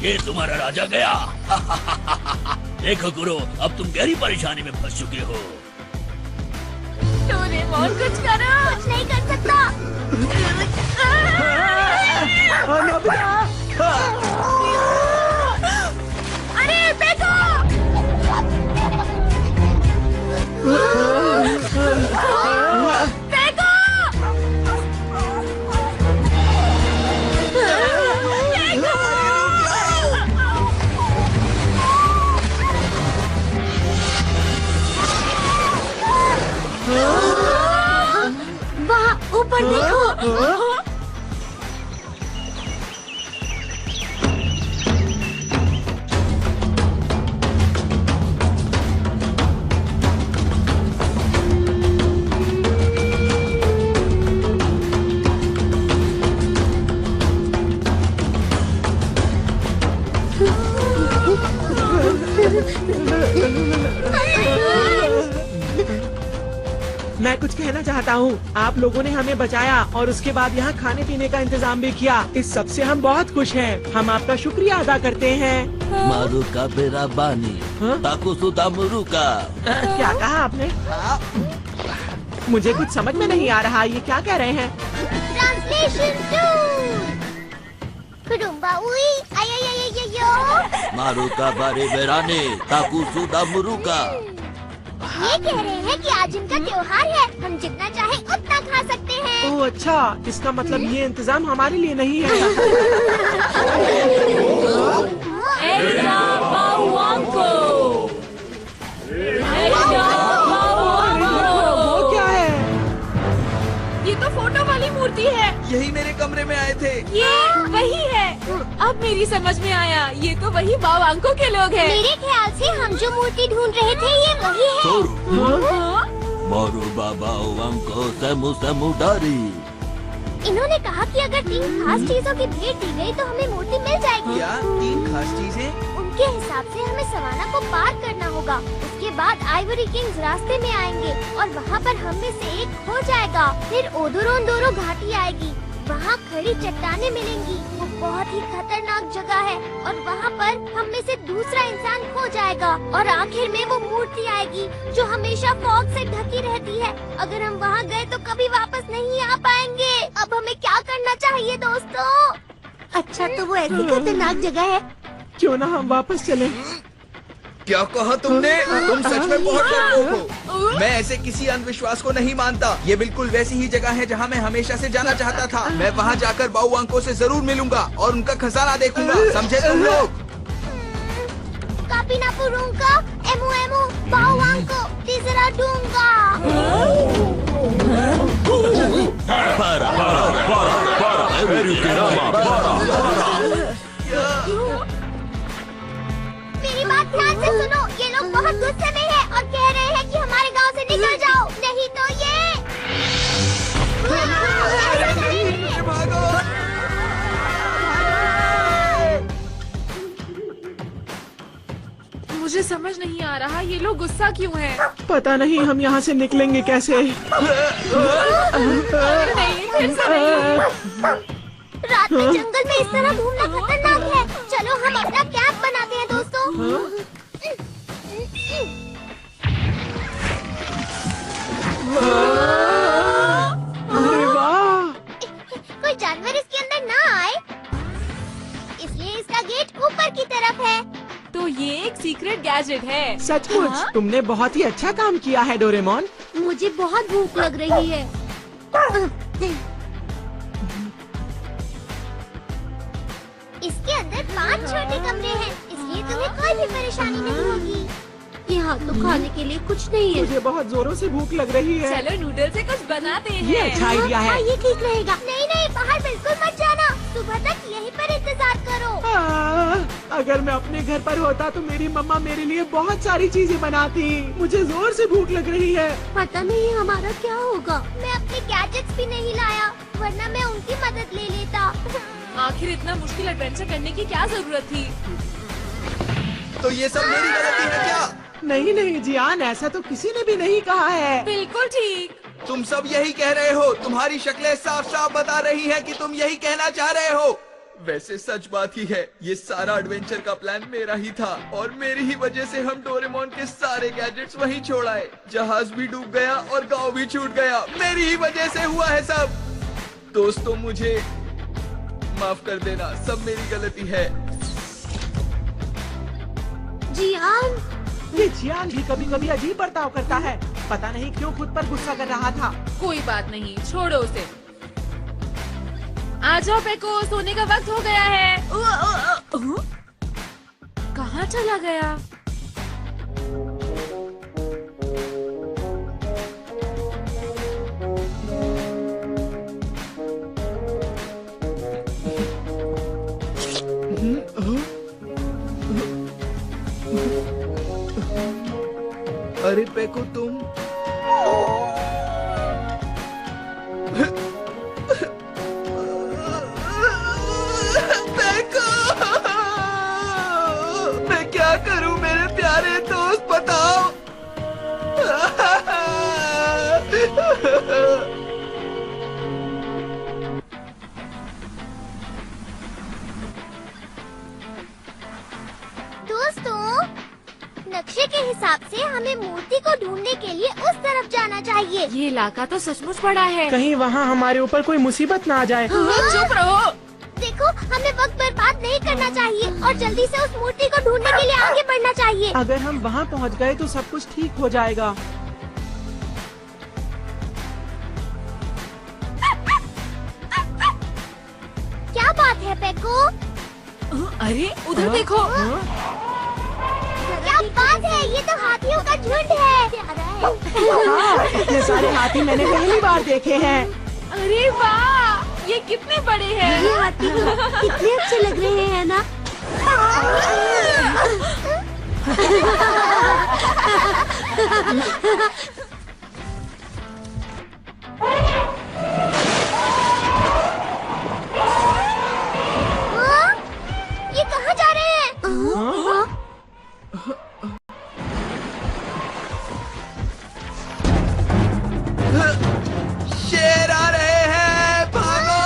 Speaker 7: ये तुम्हारा राजा गया। देखो गुरु, अब तुम गहरी परेशानी में फंस चुके हो।
Speaker 3: डोरेमोन कुछ करो।
Speaker 4: कुछ नहीं कर सकता।
Speaker 3: अरे फेंको। फेंको।
Speaker 4: वहाँ ऊपर देखो।
Speaker 1: मैं कुछ कहना चाहता हूँ। आप लोगों ने हमें बचाया और उसके बाद यहाँ खाने पीने का इंतजाम भी किया। इस सब से हम बहुत खुश हैं। हम आपका शुक्रिया अदा करते हैं।
Speaker 7: मारुका बेराबानी, ताकुसुदा मुरुका।
Speaker 1: क्या कहा आपने? मुझे कुछ समझ में नहीं आ रहा। ये क्या कह रहे हैं?
Speaker 4: ट्रांसलेशन 2। कुडुम्बा उई आयो।
Speaker 7: मारुका बारे बेराने, ताकुसुदा मुरुका।
Speaker 4: ये कह रहे हैं कि आज इनका त्योहार है, हम जितना चाहे उतना खा सकते हैं।
Speaker 1: ओह अच्छा, इसका मतलब ये इंतजाम हमारे लिए नहीं है। वो क्या है?
Speaker 3: ये तो फोटो वाली मूर्ति है।
Speaker 2: यही मेरे कमरे में आए थे।
Speaker 3: ये वही है। अब मेरी समझ में आया, ये तो वही बावांको के लोग हैं।
Speaker 4: मेरे ख्याल से हम जो मूर्ति ढूंढ रहे थे ये वही है।
Speaker 7: मारू बाबा वांको समु समुदारी।
Speaker 4: इन्होंने कहा कि अगर 3 खास चीजों की भेंट दी गई तो हमें मूर्ति मिल जाएगी।
Speaker 2: क्या 3 खास चीजें?
Speaker 4: उनके हिसाब से हमें सवाना को पार करना होगा। उसके बाद आइवरी किंग्स रास्ते में आएंगे और वहाँ पर हम में से एक खो जाएगा। फिर ओदोरोंदोरो घाटी आएगी, वहाँ खड़ी चट्टानें मिलेंगी। वो बहुत ही खतरनाक जगह है और वहाँ पर हम में से दूसरा इंसान खो जाएगा और आखिर में वो मूर्ति आएगी जो हमेशा फॉग से ढकी रहती है। अगर हम वहाँ गए तो कभी वापस नहीं आ पाएंगे। अब हमें क्या करना चाहिए दोस्तों? अच्छा तो वो ऐसी खतरनाक जगह है।
Speaker 1: क्यों ना हम वापस चलें?
Speaker 2: क्या कहा तुमने? तुम सच में बहुत डरपोक हो। मैं ऐसे किसी अंधविश्वास को नहीं मानता। ये बिल्कुल वैसी ही जगह है जहाँ मैं हमेशा से जाना चाहता था। मैं वहाँ जाकर बाउवांको से जरूर मिलूंगा और उनका खजाना देखूंगा। समझे तुम लोग?
Speaker 4: कापिनापुरुंका, एमु एमु, बाउवांको, तीसरा डूंगा। सुनो, ये लोग बहुत गुस्से में हैं और कह रहे हैं कि हमारे गांव से निकल जाओ, नहीं तो ये
Speaker 2: भागो।
Speaker 3: मुझे समझ नहीं आ रहा ये लोग गुस्सा क्यों हैं?
Speaker 1: पता नहीं हम यहाँ से निकलेंगे कैसे।
Speaker 3: नहीं, फिर से नहीं।
Speaker 4: रात में जंगल में इस तरह घूमना खतरनाक है। चलो हम अपना कैंप बनाते हैं दोस्तों।
Speaker 1: अरे वाह!
Speaker 4: कोई जानवर इसके अंदर ना आए, इसलिए इसका गेट ऊपर की तरफ है।
Speaker 3: तो ये एक सीक्रेट गैजेट है।
Speaker 1: सचमुच
Speaker 3: हाँ?
Speaker 1: तुमने बहुत ही अच्छा काम किया है डोरेमोन।
Speaker 4: मुझे बहुत भूख लग रही है। इसके अंदर 5 छोटे कमरे हैं, इसलिए तुम्हें कोई भी परेशानी नहीं होगी। यहाँ तो खाने के लिए कुछ नहीं है।
Speaker 1: मुझे बहुत जोरों से भूख लग रही है।
Speaker 3: चलो नूडल से कुछ बनाते हैं।
Speaker 1: ये अच्छा आइडिया है।
Speaker 4: ये ठीक रहेगा। नहीं नहीं, बाहर बिल्कुल मत जाना, सुबह तक यहीं पर इंतजार करो।
Speaker 1: अगर मैं अपने घर पर होता तो मेरी मम्मा मेरे लिए बहुत सारी चीजें बनाती। मुझे जोर से भूख लग रही है।
Speaker 4: पता नहीं हमारा क्या होगा। मैं अपने गैजेट्स भी नहीं लाया, वरना मैं उनकी मदद ले लेता।
Speaker 3: आखिर इतना मुश्किल एडवेंचर करने की क्या जरूरत थी?
Speaker 2: तो ये सब मेरी गलती है क्या?
Speaker 1: नहीं नहीं जियान, ऐसा तो किसी ने भी नहीं कहा है।
Speaker 3: बिल्कुल ठीक।
Speaker 2: तुम सब यही कह रहे हो। तुम्हारी शक्लें साफ साफ बता रही हैं कि तुम यही कहना चाह रहे हो। वैसे सच बात ही है, ये सारा एडवेंचर का प्लान मेरा ही था और मेरी ही वजह से हम डोरेमोन के सारे गैजेट्स वहीं छोड़ आए। जहाज भी डूब गया और गांव भी छूट गया। मेरी ही वजह से हुआ है सब। दोस्तों मुझे माफ कर देना, सब मेरी गलती है।
Speaker 4: जियान,
Speaker 1: ये जियान भी कभी कभी अजीब बर्ताव करता है। पता नहीं क्यों खुद पर गुस्सा कर रहा था।
Speaker 3: कोई बात नहीं, छोड़ो उसे। आ जाओ पेको, सोने का वक्त हो गया है। कहाँ चला गया?
Speaker 2: अरे पेको तुम पेको, मैं क्या करूं मेरे प्यारे दोस्त, बताओ।
Speaker 4: दोस्तों, नक्शे के हिसाब से हमें मूर्ति को ढूंढने के लिए उस तरफ जाना चाहिए।
Speaker 3: ये इलाका तो सचमुच बड़ा है।
Speaker 1: कहीं वहाँ हमारे ऊपर कोई मुसीबत ना आ जाए।
Speaker 3: चुप रहो।
Speaker 4: देखो, हमें वक्त बर्बाद नहीं करना चाहिए और जल्दी से उस मूर्ति को ढूंढने के लिए आगे बढ़ना चाहिए।
Speaker 1: अगर हम वहाँ पहुँच गए तो सब कुछ ठीक हो जाएगा।
Speaker 4: क्या बात है पेको?
Speaker 3: अरे उधर देखो।
Speaker 4: क्या बात है, ये तो हाथियों का झुंड है।
Speaker 1: इतने सारे हाथी मैंने पहली बार देखे हैं।
Speaker 3: अरे वाह, ये कितने बड़े हैं।
Speaker 4: ये हाथी कितने अच्छे लग रहे हैं ना। ये कहाँ जा रहे हैं?
Speaker 2: शेर आ रहे हैं, भागो।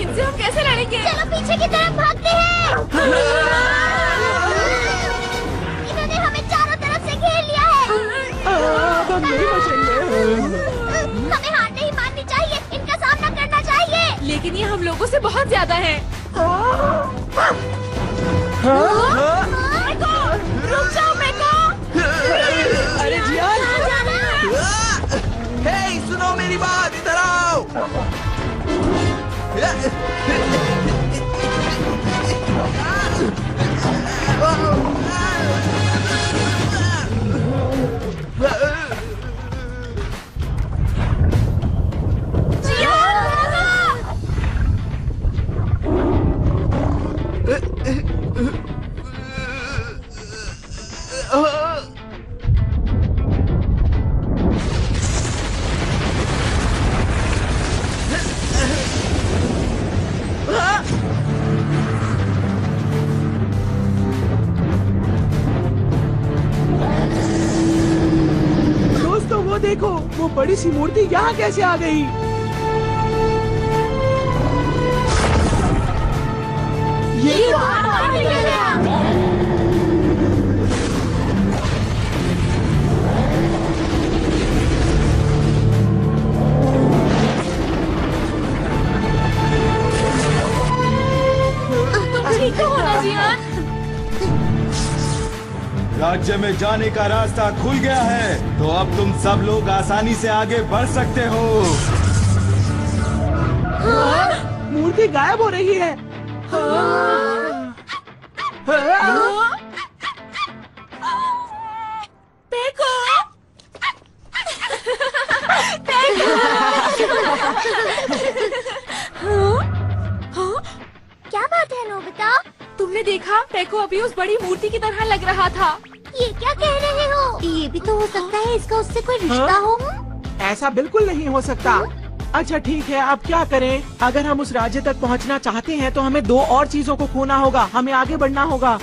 Speaker 3: इनसे हम कैसे लड़ेंगे?
Speaker 4: चलो पीछे की तरफ भागते हैं। इन्होंने हमें चारों तरफ से घेर लिया है।
Speaker 1: अब नहीं बचेंगे।
Speaker 4: हमें हार नहीं माननी चाहिए, इनका सामना करना चाहिए।
Speaker 3: लेकिन ये हम लोगों से बहुत ज्यादा है। रुक जाओ मेको।
Speaker 1: अरे जियान,
Speaker 2: हे सुनो मेरी बात, इधर आओ।
Speaker 1: बड़ी सी मूर्ति यहाँ कैसे आ गई? ये तो
Speaker 4: बाहर निकल गया।
Speaker 6: ठीक हो ना जियान?
Speaker 11: राज्य में जाने का रास्ता खुल गया है, तो अब तुम सब लोग आसानी से आगे बढ़ सकते हो।
Speaker 1: मूर्ति गायब हो रही है।
Speaker 6: पेको!
Speaker 4: क्या बात है नोबिता?
Speaker 6: तुमने देखा? पेको अभी उस बड़ी मूर्ति की तरह लग रहा था।
Speaker 4: ये क्या कह रहे हो? ये भी तो हो सकता है इसका उससे कोई रिश्ता हो।
Speaker 1: ऐसा बिल्कुल नहीं हो सकता। अच्छा ठीक है, अब क्या करें? अगर हम उस राज्य तक पहुंचना चाहते हैं तो हमें 2 और चीजों को खोना होगा। हमें आगे बढ़ना होगा।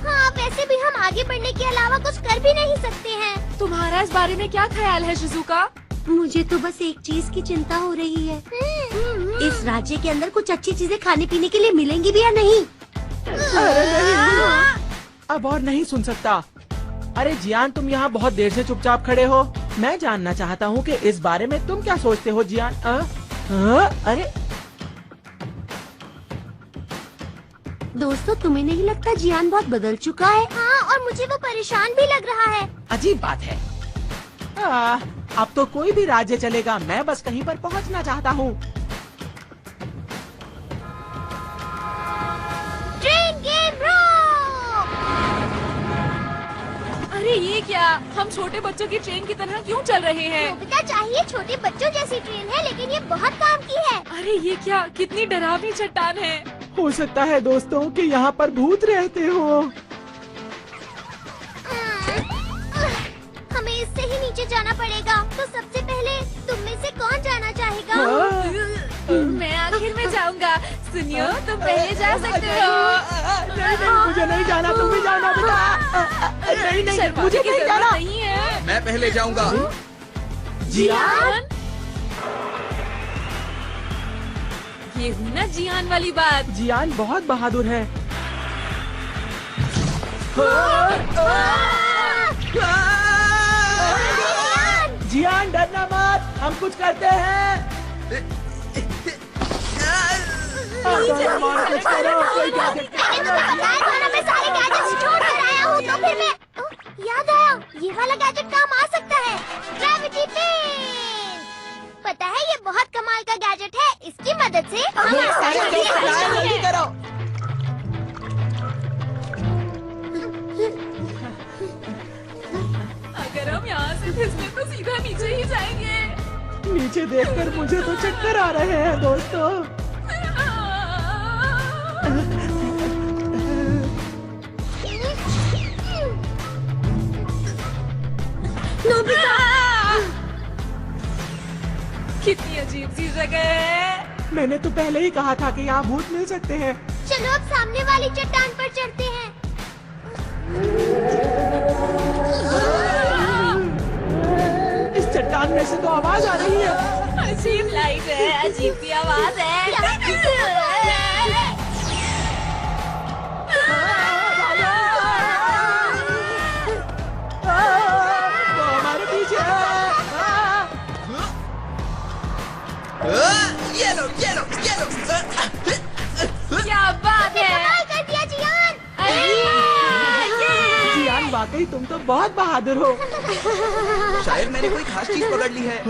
Speaker 4: हाँ, वैसे भी हम आगे बढ़ने के अलावा कुछ कर भी नहीं सकते हैं।
Speaker 3: तुम्हारा इस बारे में क्या ख्याल है शिजुका?
Speaker 8: मुझे तो बस एक चीज की चिंता हो रही है। इस राज्य के अंदर कुछ अच्छी चीजें खाने पीने के लिए मिलेंगी भी या नहीं?
Speaker 1: अरे नहीं, अब और नहीं सुन सकता। अरे जियान, तुम यहाँ बहुत देर से चुपचाप खड़े हो। मैं जानना चाहता हूँ कि इस बारे में तुम क्या सोचते हो जियान? अरे
Speaker 8: दोस्तों, तुम्हें नहीं लगता जियान बहुत बदल चुका है?
Speaker 4: हाँ, और मुझे वो परेशान भी लग रहा है।
Speaker 1: अजीब बात है। अब तो कोई भी राज्य चलेगा, मैं बस कहीं पर पहुँचना चाहता हूँ।
Speaker 4: Train game rock!
Speaker 3: अरे ये क्या? हम छोटे बच्चों की ट्रेन की तरह क्यों चल रहे हैं?
Speaker 4: नोबिता, चाहिए छोटे बच्चों जैसी ट्रेन है, लेकिन ये बहुत काम की है।
Speaker 3: अरे ये क्या? कितनी डरावनी चट्टान है।
Speaker 1: हो सकता है दोस्तों कि यहाँ पर भूत रहते हो।
Speaker 4: हमें इससे ही नीचे जाना पड़ेगा। तो सबसे पहले तुम में से कौन जाना चाहेगा?
Speaker 3: मैं आखिर में जाऊंगा। सुनियो, तुम पहले जा सकते हो।
Speaker 1: मुझे नहीं जाना, तुम भी जाना बेटा। नहीं, मुझे नहीं जाना।
Speaker 3: नहीं है।
Speaker 2: मैं पहले जाऊंगा।
Speaker 3: जियान? ये हुई ना जियान वाली बात।
Speaker 1: जियान बहुत बहादुर है। जियान, डरना मत, हम कुछ करते हैं। कुछ करो, कोई गैजेट
Speaker 4: बताया था ना, मैं सारे गैजेट्स छोड़ कर आया हूँ। तो फिर मैं याद आया, ये वाला गैजेट काम आ सकता है। Gravity pen. पता है, ये बहुत कमाल का गैजेट है। इसकी मदद से हम
Speaker 1: जल्दी करो।
Speaker 3: अगर हम यहाँ से फिसले तो सीधा नीचे ही जाएंगे।
Speaker 1: नीचे देखकर मुझे तो चक्कर आ रहे हैं दोस्तों।
Speaker 3: कितनी अजीब सी जगह है।
Speaker 1: मैंने तो पहले ही कहा था कि यहाँ भूत मिल सकते हैं।
Speaker 4: चलो अब सामने वाली चट्टान पर चढ़ते हैं।
Speaker 1: इस चट्टान में से तो आवाज आ रही है।
Speaker 3: अजीब लाइट है, अजीब सी आवाज है।
Speaker 1: वो हमारे पीछे है।
Speaker 2: ये लो।
Speaker 3: क्या बात है?
Speaker 4: कमाल कर दिया जियान।
Speaker 1: जियान, वाकई तुम तो बहुत बहादुर हो।
Speaker 2: शायद मैंने कोई खास चीज पकड़ ली है।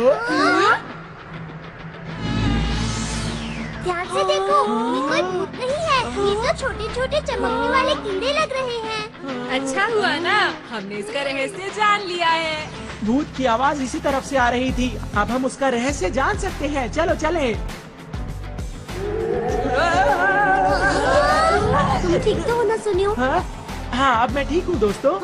Speaker 4: ध्यान से देखो, ये कोई भूत नहीं है। ये तो छोटे छोटे चमकने वाले कीड़े लग रहे हैं।
Speaker 3: अच्छा हुआ ना, हमने इसका रहस्य जान लिया है।
Speaker 1: भूत की आवाज इसी तरफ से आ रही थी। अब हम उसका रहस्य जान सकते हैं। चलो चलें।
Speaker 8: तुम ठीक तो हो ना सुनियो?
Speaker 1: हाँ, अब मैं ठीक हूँ दोस्तों।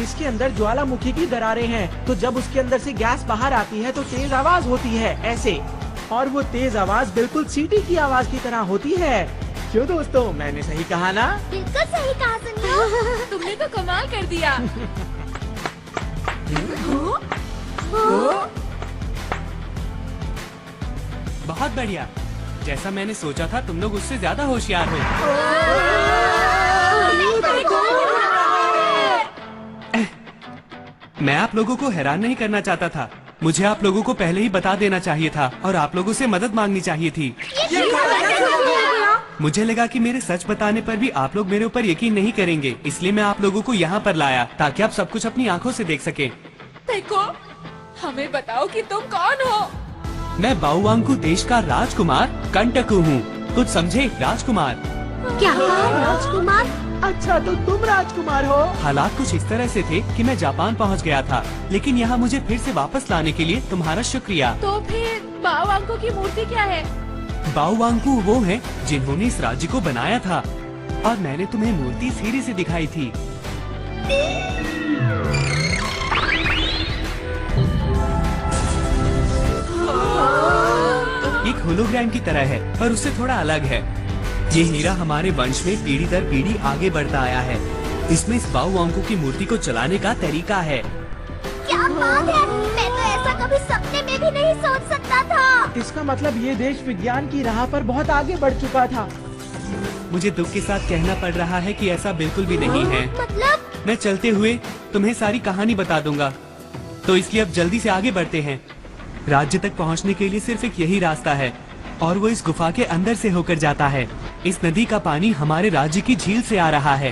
Speaker 1: इसके अंदर ज्वालामुखी की दरारें हैं, तो जब उसके अंदर से गैस बाहर आती है तो तेज आवाज होती है ऐसे। और वो तेज आवाज बिल्कुल सीटी की आवाज की तरह होती है। क्यों दोस्तों, मैंने सही कहा ना?
Speaker 4: बिल्कुल सही कहा सुनियो।
Speaker 3: तुमने तो कमाल कर दिया।
Speaker 9: बहुत बढ़िया। जैसा मैंने सोचा था, तुम लोग उससे ज्यादा होशियार हो। मैं आप लोगों को हैरान नहीं करना चाहता था। मुझे आप लोगों को पहले ही बता देना चाहिए था और आप लोगों से मदद मांगनी चाहिए थी। मुझे लगा कि मेरे सच बताने पर भी आप लोग मेरे ऊपर यकीन नहीं करेंगे, इसलिए मैं आप लोगों को यहाँ पर लाया ताकि आप सब कुछ अपनी आंखों से देख सकें।
Speaker 3: देखो, हमें बताओ कि तुम कौन हो?
Speaker 9: मैं बाओवांकू देश का राजकुमार कंटकू हूँ। कुछ समझे? राजकुमार।
Speaker 4: क्या राजकुमार?
Speaker 1: अच्छा, तो तुम राजकुमार हो?
Speaker 9: हालात कुछ इस तरह से थे कि मैं जापान पहुँच गया था, लेकिन यहाँ मुझे फिर से वापस लाने के लिए तुम्हारा शुक्रिया।
Speaker 3: तो फिर बाओवांकू की मूर्ति क्या है?
Speaker 9: बाओवांकू वो हैं जिन्होंने इस राज्य को बनाया था और मैंने तुम्हें मूर्ति सीढ़ी से दिखाई थी। एक होलोग्राम की तरह है, पर उससे थोड़ा अलग है। ये हीरा हमारे वंश में पीढ़ी दर पीढ़ी आगे बढ़ता आया है। इसमें इस बाओवांकू की मूर्ति को चलाने का तरीका है।
Speaker 4: क्या बात है! मैं तो ऐसा कभी सपने में भी नहीं सोच सकता था।
Speaker 1: इसका मतलब ये देश विज्ञान की राह पर बहुत आगे बढ़ चुका था।
Speaker 9: मुझे दुख के साथ कहना पड़ रहा है कि ऐसा बिल्कुल भी नहीं है।
Speaker 4: मतलब?
Speaker 9: मैं चलते हुए तुम्हें सारी कहानी बता दूंगा, तो इसलिए अब जल्दी से आगे बढ़ते हैं। राज्य तक पहुंचने के लिए सिर्फ एक यही रास्ता है और वो इस गुफा के अंदर से होकर जाता है। इस नदी का पानी हमारे राज्य की झील से आ रहा है।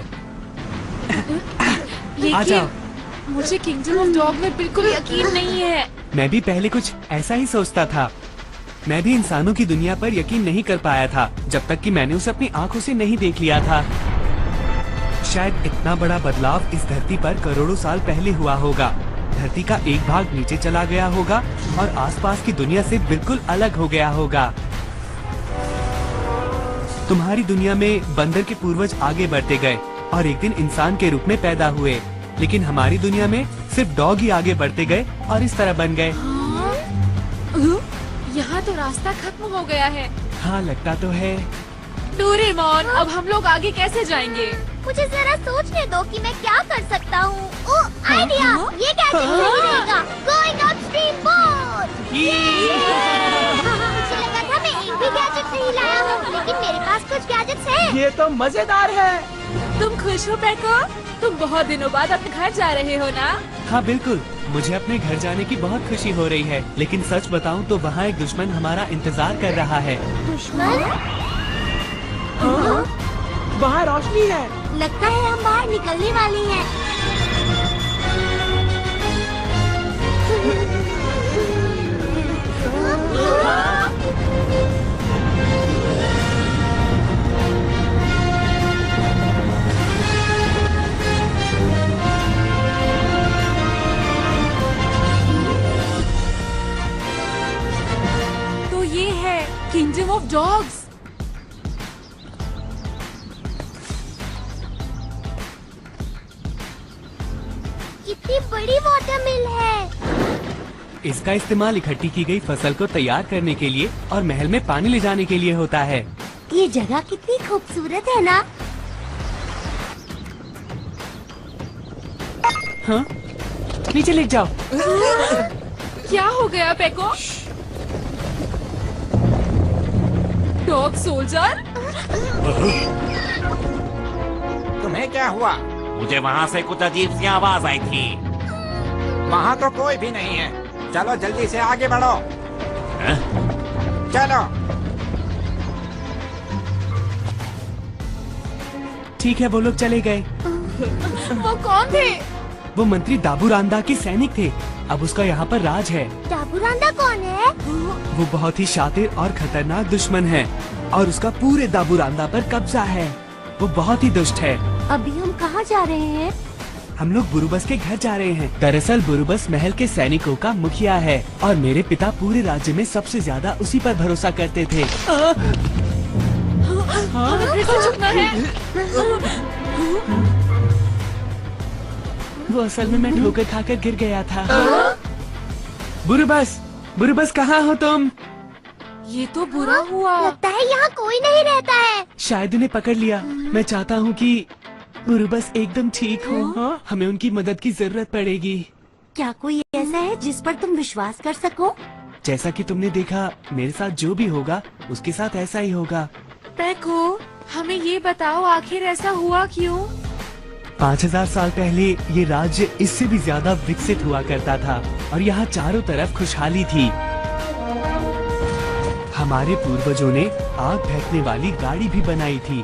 Speaker 9: आ जाओ।
Speaker 3: मुझे किंगडम ऑफ डॉग में बिल्कुल यकीन नहीं है।
Speaker 9: मैं भी पहले कुछ ऐसा ही सोचता था। मैं भी इंसानों की दुनिया पर यकीन नहीं कर पाया था जब तक कि मैंने उसे अपनी आंखों से नहीं देख लिया था। शायद इतना बड़ा बदलाव इस धरती पर करोड़ों साल पहले हुआ होगा। धरती का एक भाग नीचे चला गया होगा और आसपास की दुनिया से बिल्कुल अलग हो गया होगा। तुम्हारी दुनिया में बंदर के पूर्वज आगे बढ़ते गए और एक दिन इंसान के रूप में पैदा हुए, लेकिन हमारी दुनिया में सिर्फ डॉग ही आगे बढ़ते गए और इस तरह बन गए।
Speaker 3: यहाँ तो रास्ता खत्म हो गया है।
Speaker 9: हाँ, लगता तो है।
Speaker 3: डोरेमोन, अब हम लोग आगे कैसे जाएंगे?
Speaker 4: मुझे जरा सोचने दो कि मैं क्या कर सकता हूँ। आइडिया! ये गैजेट सही रहेगा। Going upstream boat. मुझे लगा था मैं एक भी गैजेट नहीं लाया हूँ, लेकिन मेरे पास कुछ गैजेट्स हैं।
Speaker 1: ये तो मजेदार है।
Speaker 3: तुम खुश हो पैको? तुम बहुत दिनों बाद अपने घर जा रहे हो ना?
Speaker 9: हाँ बिल्कुल, मुझे अपने घर जाने की बहुत खुशी हो रही है, लेकिन सच बताऊं तो वहाँ एक दुश्मन हमारा इंतजार कर रहा है।
Speaker 4: दुश्मन?
Speaker 1: वहाँ रोशनी है।
Speaker 4: लगता है हम बाहर निकलने वाले हैं।
Speaker 3: तो ये है किंगडम ऑफ डॉग्स।
Speaker 4: कितनी बड़ी वाटर मिल है।
Speaker 9: इसका इस्तेमाल इकट्ठी की गई फसल को तैयार करने के लिए और महल में पानी ले जाने के लिए होता है।
Speaker 4: ये जगह कितनी खूबसूरत है ना?
Speaker 9: हाँ? नीचे ले जाओ।
Speaker 3: क्या हो गया पैको? Dog soldier?
Speaker 12: तुम्हें क्या हुआ? मुझे वहाँ से कुछ अजीब सी आवाज आई थी। वहाँ तो कोई भी नहीं है। चलो जल्दी से आगे बढ़ो। चलो।
Speaker 9: ठीक है, वो लोग चले गए।
Speaker 3: वो कौन थे?
Speaker 9: वो मंत्री दाबूरांदा के सैनिक थे। अब उसका यहाँ पर राज है।
Speaker 4: दाबूरांदा कौन है?
Speaker 9: वो बहुत ही शातिर और खतरनाक दुश्मन है और उसका पूरे दाबूरांदा पर कब्जा है। वो बहुत ही दुष्ट है।
Speaker 4: अभी हम कहाँ जा रहे हैं?
Speaker 9: हम लोग बुरुबस के घर जा रहे हैं। दरअसल बुरुबस महल के सैनिकों का मुखिया है और मेरे पिता पूरे राज्य में सबसे ज्यादा उसी पर भरोसा करते थे।
Speaker 3: हमें फिर से छुपना है।
Speaker 9: वो असल में मैं ठोकर खाकर गिर गया था। बुरुबस, बुरुबस कहाँ हो तुम?
Speaker 3: ये तो बुरा हुआ।
Speaker 4: लगता है यहाँ कोई नहीं रहता है।
Speaker 9: शायद उन्हें पकड़ लिया। मैं चाहता हूँ कि बुरुबस एकदम ठीक हो। हमें उनकी मदद की जरूरत पड़ेगी।
Speaker 4: क्या कोई ऐसा है जिस पर तुम विश्वास कर सको?
Speaker 9: जैसा कि तुमने देखा, मेरे साथ जो भी होगा उसके साथ ऐसा ही होगा।
Speaker 3: पैको, हमें ये बताओ आखिर ऐसा हुआ क्यों?
Speaker 9: 5000 साल पहले ये राज्य इससे भी ज्यादा विकसित हुआ करता था और यहाँ चारों तरफ खुशहाली थी। हमारे पूर्वजों ने आग फेंकने वाली गाड़ी भी बनाई थी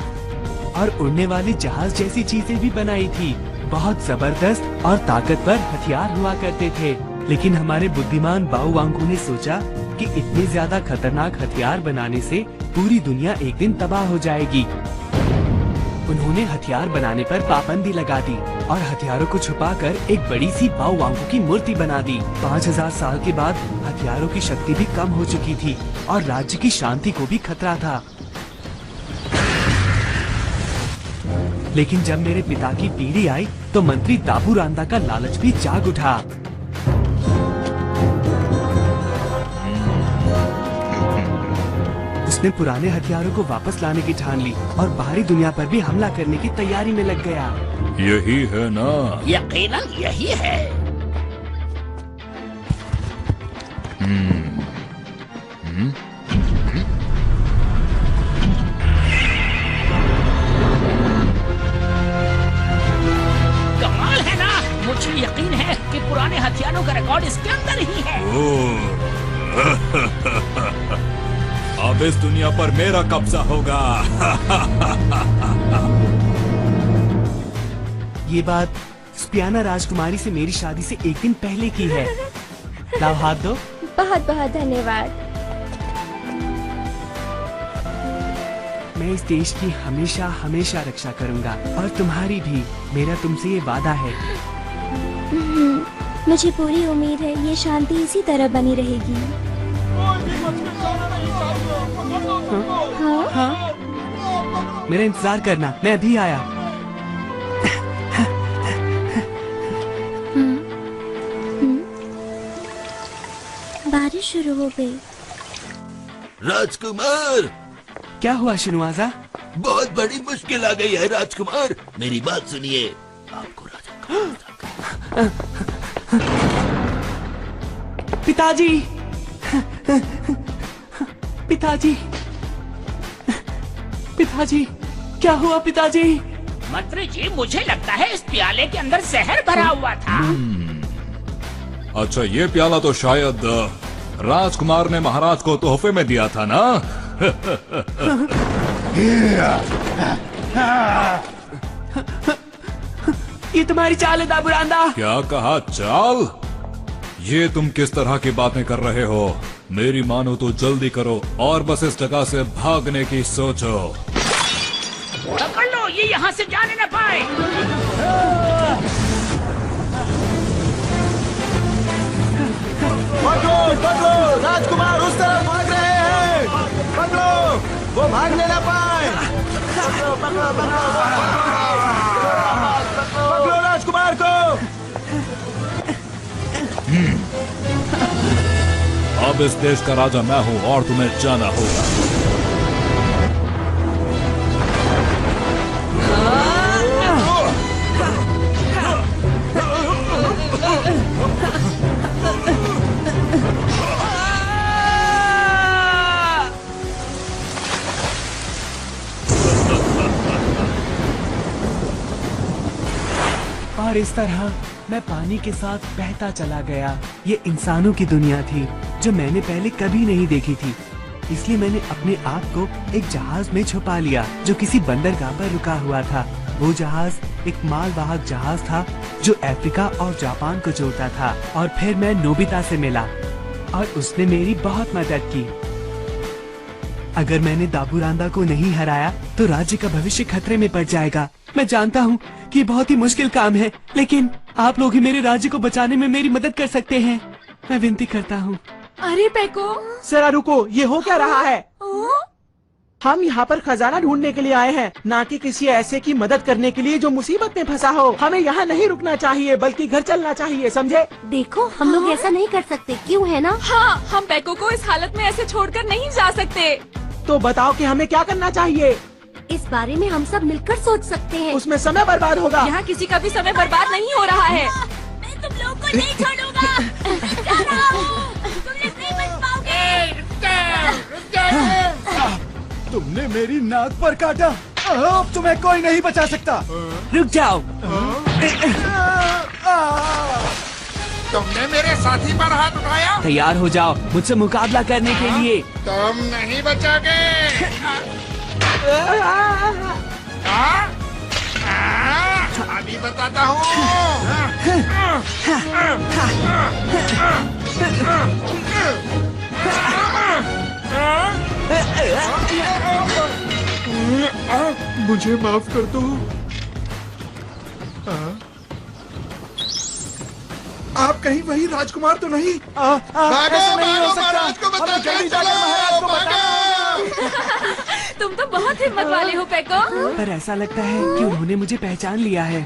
Speaker 9: और उड़ने वाले जहाज जैसी चीजें भी बनाई थी। बहुत जबरदस्त और ताकतवर हथियार हुआ करते थे, लेकिन हमारे बुद्धिमान बाओवांगू ने सोचा कि इतने ज्यादा खतरनाक हथियार बनाने से पूरी दुनिया एक दिन तबाह हो जाएगी। उन्होंने हथियार बनाने पर पाबंदी लगा दी और हथियारों को छुपाकर एक बड़ी सी बाओवांगू की मूर्ति बना दी। 5000 साल के बाद हथियारों की शक्ति भी कम हो चुकी थी और राज्य की शांति को भी खतरा था। लेकिन जब मेरे पिता की पीढ़ी आई तो मंत्री दाबूरांदा का लालच भी जाग उठा। उसने पुराने हथियारों को वापस लाने की ठान ली और बाहरी दुनिया पर भी हमला करने की तैयारी में लग गया।
Speaker 5: यही है ना?
Speaker 7: यकीनन यही है। कमाल है ना, मुझे यकीन है कि पुराने हथियारों का रिकॉर्ड इसके अंदर ही है।
Speaker 5: अब इस दुनिया पर मेरा कब्जा होगा।
Speaker 9: ये बात स्पियाना राजकुमारी से मेरी शादी से एक दिन पहले की है। लाओ हाथ दो।
Speaker 4: बहुत बहुत धन्यवाद।
Speaker 9: मैं इस देश की हमेशा हमेशा रक्षा करूंगा और तुम्हारी भी। मेरा तुमसे ये वादा है।
Speaker 4: मुझे पूरी उम्मीद है ये शांति इसी तरह बनी रहेगी।
Speaker 9: हाँ? मेरा इंतजार करना, मैं अभी आया।
Speaker 4: बारिश शुरू हो गई।
Speaker 7: राजकुमार,
Speaker 9: क्या हुआ शिनुआजा?
Speaker 7: बहुत बड़ी मुश्किल आ गई है राजकुमार। मेरी बात सुनिए। आपको राजा
Speaker 9: पिताजी, पिताजी, पिताजी, क्या हुआ पिताजी?
Speaker 7: मंत्री जी, मुझे लगता है इस प्याले के अंदर जहर भरा हुआ था।
Speaker 5: अच्छा, ये प्याला तो शायद राजकुमार ने महाराज को तोहफे में दिया था ना?
Speaker 9: ये तुम्हारी चाल है दाबूरांदा।
Speaker 5: क्या कहा चाल? ये तुम किस तरह की बातें कर रहे हो? मेरी मानो तो जल्दी करो और बस इस जगह से भागने की सोचो।
Speaker 7: पकड़ लो, ये यहाँ से जाने न पाए।
Speaker 2: पकड़ो, राजकुमार उस तरफ भाग रहे हैं। पकड़ो, वो भागने न पाए। पकड़ो राजकुमार को।
Speaker 5: अब इस देश का राजा मैं हूँ और तुम्हें जाना होगा।
Speaker 9: और इस तरह मैं पानी के साथ बहता चला गया। ये इंसानों की दुनिया थी जो मैंने पहले कभी नहीं देखी थी। इसलिए मैंने अपने आप को एक जहाज में छुपा लिया जो किसी बंदरगाह पर रुका हुआ था। वो जहाज एक मालवाहक जहाज था जो अफ्रीका और जापान को जोड़ता था। और फिर मैं नोबिता से मिला और उसने मेरी बहुत मदद की। अगर मैंने दाबूरांदा को नहीं हराया तो राज्य का भविष्य खतरे में पड़ जाएगा। मैं जानता हूँ कि बहुत ही मुश्किल काम है, लेकिन आप लोग ही मेरे राज्य को बचाने में मेरी मदद कर सकते हैं। मैं विनती करता हूँ।
Speaker 3: अरे पैको,
Speaker 1: जरा रुको, ये हो क्या रहा है? हम यहाँ पर खजाना ढूंढने के लिए आए हैं, ना कि किसी ऐसे की मदद करने के लिए जो मुसीबत में फंसा हो। हमें यहाँ नहीं रुकना चाहिए बल्कि घर चलना चाहिए, समझे?
Speaker 4: देखो, हम लोग ऐसा नहीं कर सकते, क्यों है ना?
Speaker 3: हाँ, हम पैको को इस हालत में ऐसे छोड़कर नहीं जा सकते।
Speaker 1: तो बताओ कि हमें क्या करना चाहिए?
Speaker 4: इस बारे में हम सब मिलकर सोच सकते हैं।
Speaker 1: उसमें समय बर्बाद होगा।
Speaker 3: यहाँ किसी का भी समय बर्बाद नहीं हो रहा है।
Speaker 4: मैं तुम लोगों को नहीं छोड़ूंगा। मैं जा रहा हूँ। तुम लोग नहीं बच पाओगे।
Speaker 11: तुमने मेरी नाक पर काटा। अब तुम्हें कोई नहीं बचा सकता।
Speaker 9: रुक जाओ।
Speaker 12: तुमने मेरे साथी पर हाथ उठाया।
Speaker 9: तैयार हो जाओ मुझसे मुकाबला करने के लिए।
Speaker 12: तुम नहीं बचोगे। अभी बताता हूँ।
Speaker 2: मुझे माफ कर दो। आप कहीं वही राजकुमार तो नहीं?
Speaker 11: ऐसा नहीं हो सकता। हमें जल्दी जाकर महाराज को
Speaker 3: तुम तो बहुत हिम्मत वाले हो पेको।
Speaker 9: पर ऐसा लगता है कि उन्होंने मुझे पहचान लिया है।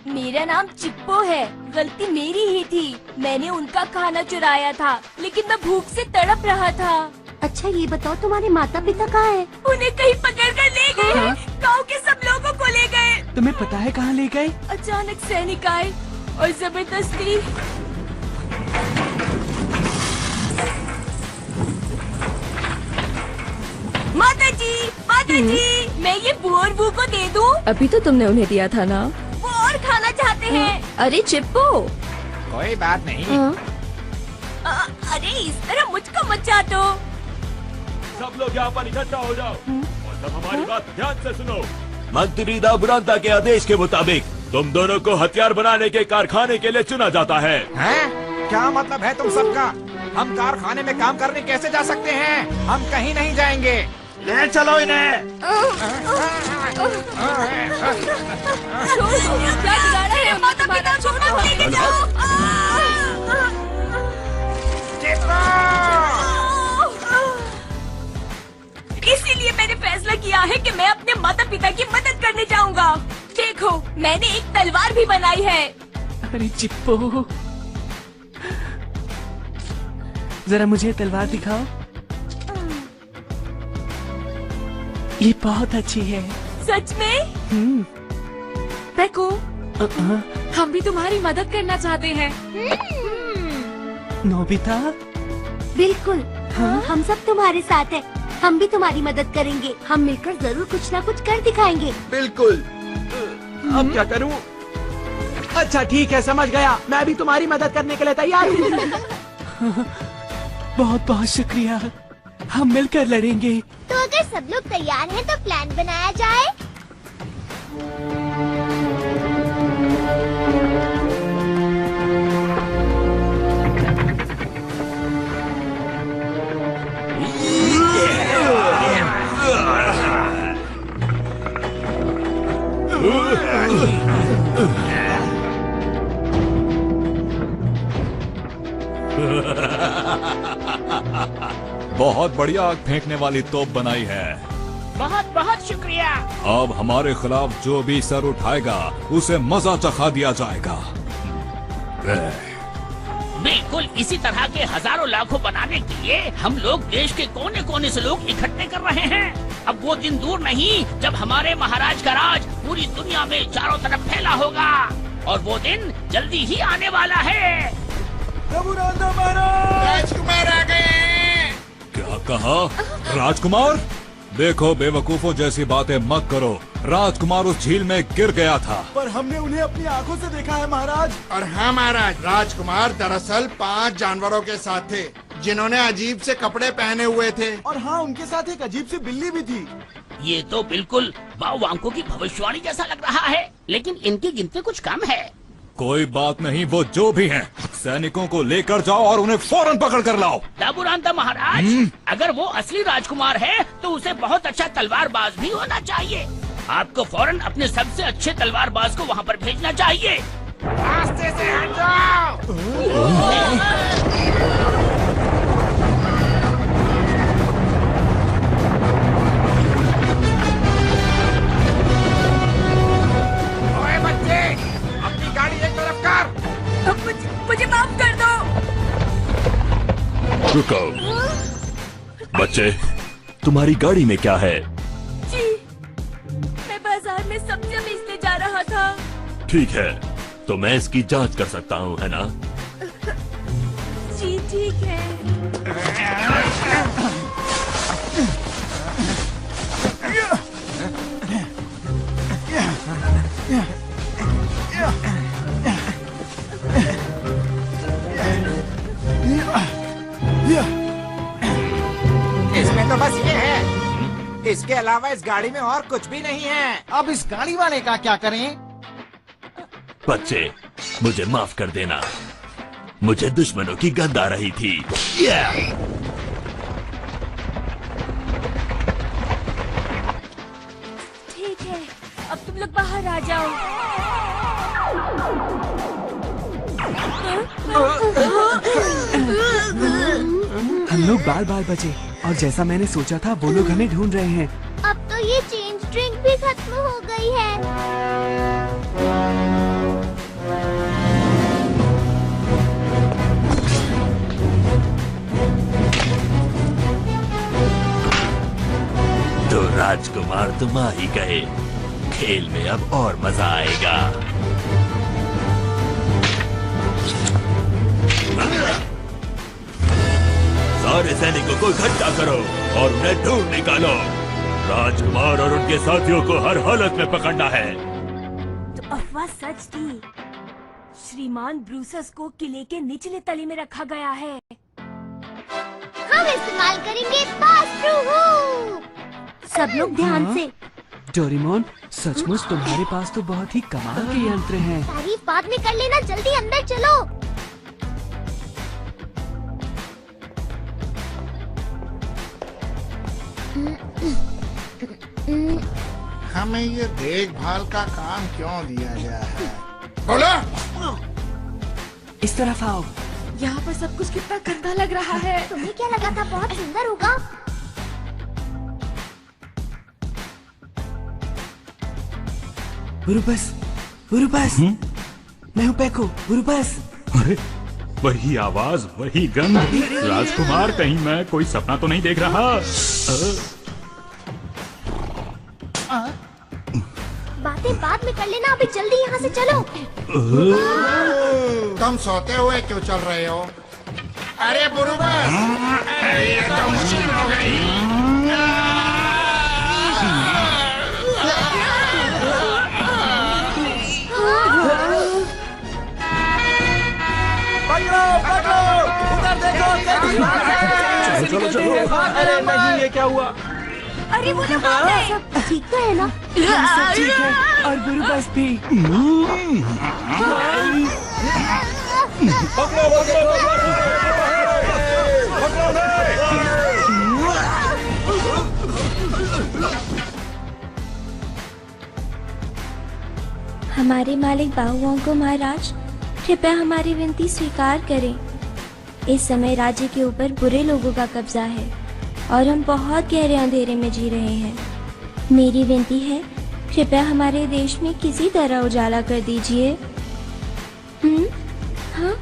Speaker 8: मेरा नाम चिप्पो है। गलती मेरी ही थी। मैंने उनका खाना चुराया था, लेकिन मैं भूख से तड़प रहा था।
Speaker 4: अच्छा ये बताओ तुम्हारे माता पिता कहाँ हैं?
Speaker 8: उन्हें कहीं पकड़ कर ले गए हैं। गाँव के सब लोगों को ले गए।
Speaker 9: तुम्हें पता है कहाँ ले गए?
Speaker 8: अचानक सैनिक आए और जबरदस्ती। माता जी, मैं ये बुअरबू को दे दूं?
Speaker 3: अभी तो तुमने उन्हें दिया था ना।
Speaker 8: वो और खाना चाहते हैं।
Speaker 3: अरे चिप्पो।
Speaker 12: कोई बात नहीं।
Speaker 8: अरे इस तरह मुझको मत चाटो।
Speaker 5: सब लोग यहाँ पर इकट्ठा हो जाओ और सब हमारी बात ध्यान से सुनो।
Speaker 13: मंत्री दाबुरांता के आदेश के मुताबिक तुम दोनों को हथियार बनाने के कारखाने के लिए चुना जाता है।
Speaker 12: हैं? क्या मतलब है तुम सबका? हम कारखाने में काम करने कैसे जा सकते हैं? हम कहीं नहीं जाएंगे। ले चलो इन्हें।
Speaker 8: माता पिता छोड़ो, लेके जाओ। इसीलिए मैंने फैसला किया है कि मैं अपने माता पिता की मदद करने जाऊंगा। देखो, मैंने एक तलवार भी बनाई है।
Speaker 9: अरे चिप्पो, जरा मुझे तलवार दिखाओ। ये बहुत अच्छी है।
Speaker 8: सच में?
Speaker 3: पेको, हम भी तुम्हारी मदद करना चाहते हैं।
Speaker 9: नोबिता?
Speaker 4: बिल्कुल। हम सब तुम्हारे साथ हैं। हम भी तुम्हारी मदद करेंगे। हम मिलकर जरूर कुछ न कुछ कर दिखाएंगे।
Speaker 2: बिल्कुल।
Speaker 1: अब क्या करूं? अच्छा ठीक है, समझ गया। मैं भी तुम्हारी मदद करने के लिए तैयार हूँ।
Speaker 9: बहुत बहुत शुक्रिया। हम मिलकर लड़ेंगे।
Speaker 4: तो अगर सब लोग तैयार हैं तो प्लान बनाया जाए।
Speaker 5: बहुत बढ़िया आग फेंकने वाली तोप बनाई है।
Speaker 7: बहुत बहुत शुक्रिया।
Speaker 5: अब हमारे खिलाफ जो भी सर उठाएगा उसे मजा चखा दिया जाएगा।
Speaker 7: बिल्कुल इसी तरह के हजारों लाखों बनाने के लिए हम लोग देश के कोने कोने से लोग इकट्ठे कर रहे हैं। अब वो दिन दूर नहीं जब हमारे महाराज का राज पूरी दुनिया में चारों तरफ फैला होगा, और वो दिन जल्दी ही आने वाला है।
Speaker 12: राजकुमार आ गए।
Speaker 5: क्या कहा? राजकुमार? देखो बेवकूफों जैसी बातें मत करो। राजकुमार उस झील में गिर गया था।
Speaker 11: पर हमने उन्हें अपनी आंखों से देखा है महाराज।
Speaker 12: और हाँ महाराज, राजकुमार दरअसल 5 जानवरों के साथ थे जिन्होंने अजीब से कपड़े पहने हुए थे।
Speaker 11: और हाँ, उनके साथ एक अजीब सी बिल्ली भी थी।
Speaker 7: ये तो बिल्कुल बाओवांको की भविष्यवाणी जैसा लग रहा है, लेकिन इनकी गिनती कुछ कम है।
Speaker 5: कोई बात नहीं, वो जो भी हैं, सैनिकों को लेकर जाओ और उन्हें फौरन पकड़ कर लाओ।
Speaker 7: दाबुरांता महाराज, अगर वो असली राजकुमार है तो उसे बहुत अच्छा तलवारबाज भी होना चाहिए। आपको फौरन अपने सबसे अच्छे तलवारबाज को वहाँ पर भेजना चाहिए।
Speaker 12: रास्ते से हट जाओ। ओए बच्चे, अपनी गाड़ी एक तरफ कर।
Speaker 8: मुझे माफ कर दो।
Speaker 13: रुको बच्चे, तुम्हारी गाड़ी में क्या है?
Speaker 8: जी, मैं बाजार में सब्जियां बेचने जा रहा था।
Speaker 13: ठीक है, तो मैं इसकी जांच कर सकता हूँ, है ना?
Speaker 8: जी ठीक है।
Speaker 12: अलावा इस गाड़ी में और कुछ भी नहीं है।
Speaker 14: अब इस गाड़ी वाले का क्या करें?
Speaker 7: बच्चे, मुझे माफ कर देना। मुझे दुश्मनों की गंध आ रही थी।
Speaker 8: ठीक है, अब तुम लोग बाहर आ जाओ।
Speaker 9: हम लोग बाल बाल बचे और जैसा मैंने सोचा था वो लोग हमें ढूंढ रहे हैं।
Speaker 4: अब तो ये चेंज ड्रिंक भी खत्म हो गई है।
Speaker 7: तो राजकुमार तुम आ ही गए। खेल में अब और मजा आएगा। सारे सैनिकों को इकट्ठा करो और उन्हें ढूंढ निकालो। राजकुमार और उनके साथियों को हर हालत में पकड़ना है।
Speaker 8: तो अफवाह सच थी। श्रीमान ब्रूसस को किले के निचले तले में रखा गया है।
Speaker 4: हम इस्तेमाल करेंगे पास थ्रू हुक। सब लोग ध्यान से।
Speaker 9: डोरेमोन, सचमुच तुम्हारे पास तो बहुत ही कमाल के यंत्र हैं।
Speaker 4: तारीफ बाद में कर लेना, जल्दी अंदर चलो।
Speaker 14: हमें ये देखभाल का काम क्यों दिया गया है? बोलो।
Speaker 9: इस तरफ आओ।
Speaker 6: यहाँ पर सब कुछ कितना गंदा लग रहा है।
Speaker 4: तुम्हें क्या लगा था बहुत सुंदर होगा?
Speaker 9: बुरुबस, बुरुबस, मैं हूँ पेको, बुरुबस।
Speaker 15: अरे वही आवाज, वही गंध। राजकुमार, कहीं मैं कोई सपना तो नहीं देख रहा?
Speaker 4: बातें बाद में कर लेना, अभी जल्दी यहाँ से चलो।
Speaker 14: तुम सोते हुए क्यों चल रहे हो? अरे बुरुबस, ये तो मुश्किल हो गई।
Speaker 1: उधर देखो, चलो चलो। अरे नहीं, ये क्या हुआ?
Speaker 8: अरे वो लोग आ गए।
Speaker 4: सब ठीक तो है ना?
Speaker 9: सब ठीक है और बुरुबस भी।
Speaker 4: हमारे मालिक बाहुओंको महाराज, कृपया हमारी विनती स्वीकार करें। इस समय राज्य के ऊपर बुरे लोगों का कब्जा है और हम बहुत गहरे अंधेरे में जी रहे हैं। मेरी विनती है, कृपया हमारे देश में किसी तरह उजाला कर दीजिए। हाँ?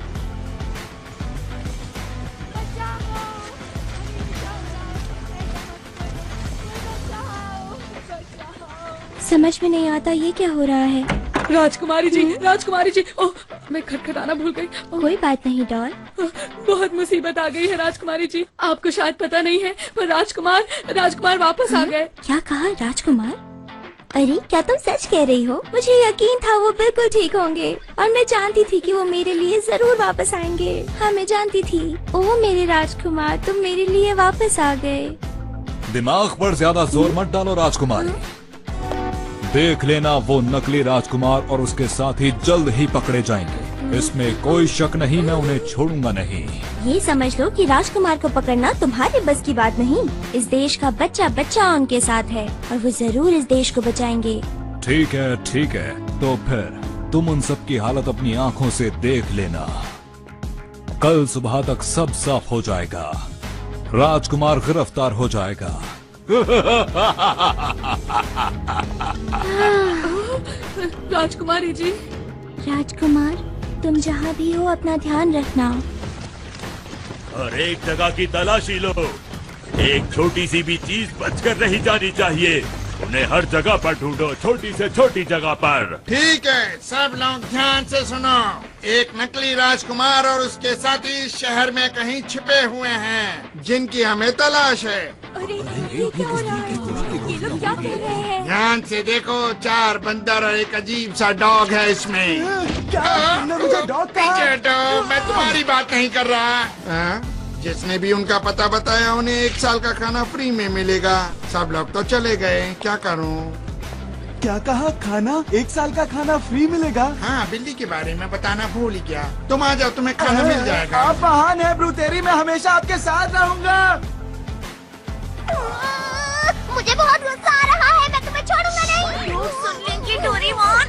Speaker 4: समझ में नहीं आता ये क्या हो रहा है।
Speaker 6: राजकुमारी जी, राजकुमारी जी, ओह मैं खटखटाना भूल गई।
Speaker 4: कोई बात नहीं डॉल।
Speaker 6: बहुत मुसीबत आ गई है राजकुमारी जी। आपको शायद पता नहीं है पर राजकुमार वापस आ गए।
Speaker 4: क्या कहा राजकुमार? अरे क्या तुम सच कह रही हो? मुझे यकीन था वो बिल्कुल ठीक होंगे और मैं जानती थी कि वो मेरे लिए जरूर वापस आएंगे। हाँ मैं जानती थी। ओह मेरे राजकुमार, तुम मेरे लिए वापस आ गए।
Speaker 5: दिमाग पर ज्यादा जोर मत डालो राजकुमारी। देख लेना, वो नकली राजकुमार और उसके साथी जल्द ही पकड़े जाएंगे। इसमें कोई शक नहीं, मैं उन्हें छोड़ूंगा नहीं।
Speaker 4: ये समझ लो कि राजकुमार को पकड़ना तुम्हारे बस की बात नहीं। इस देश का बच्चा बच्चा उनके साथ है और वो जरूर इस देश को बचाएंगे।
Speaker 5: ठीक है, तो फिर तुम उन सब की हालत अपनी आंखों से देख लेना। कल सुबह तक सब साफ हो जाएगा। राजकुमार गिरफ्तार हो जाएगा।
Speaker 6: राजकुमारी जी।
Speaker 4: राजकुमार, तुम जहाँ भी हो अपना ध्यान रखना।
Speaker 7: हर एक जगह की तलाशी लो। एक छोटी सी भी चीज बचकर नहीं जानी चाहिए। उन्हें हर जगह पर ढूंढो, छोटी से छोटी जगह पर।
Speaker 14: ठीक है, सब लोग ध्यान से सुनो। एक नकली राजकुमार और उसके साथी इस शहर में कहीं छिपे हुए हैं जिनकी हमें तलाश है।
Speaker 8: अरे ये क्या हो रहा है? ये लोग क्या कह रहे हैं?
Speaker 14: ध्यान से देखो, 4 बंदर और एक अजीब सा डॉग है इसमें।
Speaker 1: क्या? मुझे डॉग कहा?
Speaker 14: मैं तुम्हारी बात नहीं कर रहा। जिसने भी उनका पता बताया उन्हें 1 साल का खाना फ्री में मिलेगा। सब लोग तो चले गए, क्या करूं?
Speaker 10: क्या कहा? खाना? 1 साल का खाना फ्री मिलेगा?
Speaker 14: हाँ, बिल्ली के बारे में बताना भूल ही गया। तुम आ जाओ, तुम्हें खाना मिल जाएगा।
Speaker 10: आप महान है ब्रू तेरी, मैं हमेशा आपके साथ रहूंगा।
Speaker 4: मुझे बहुत गुस्सा आ रहा है, मैं तुम्हें छोड़ूंगा नहीं।
Speaker 3: सुन लेंगे डोरेमोन।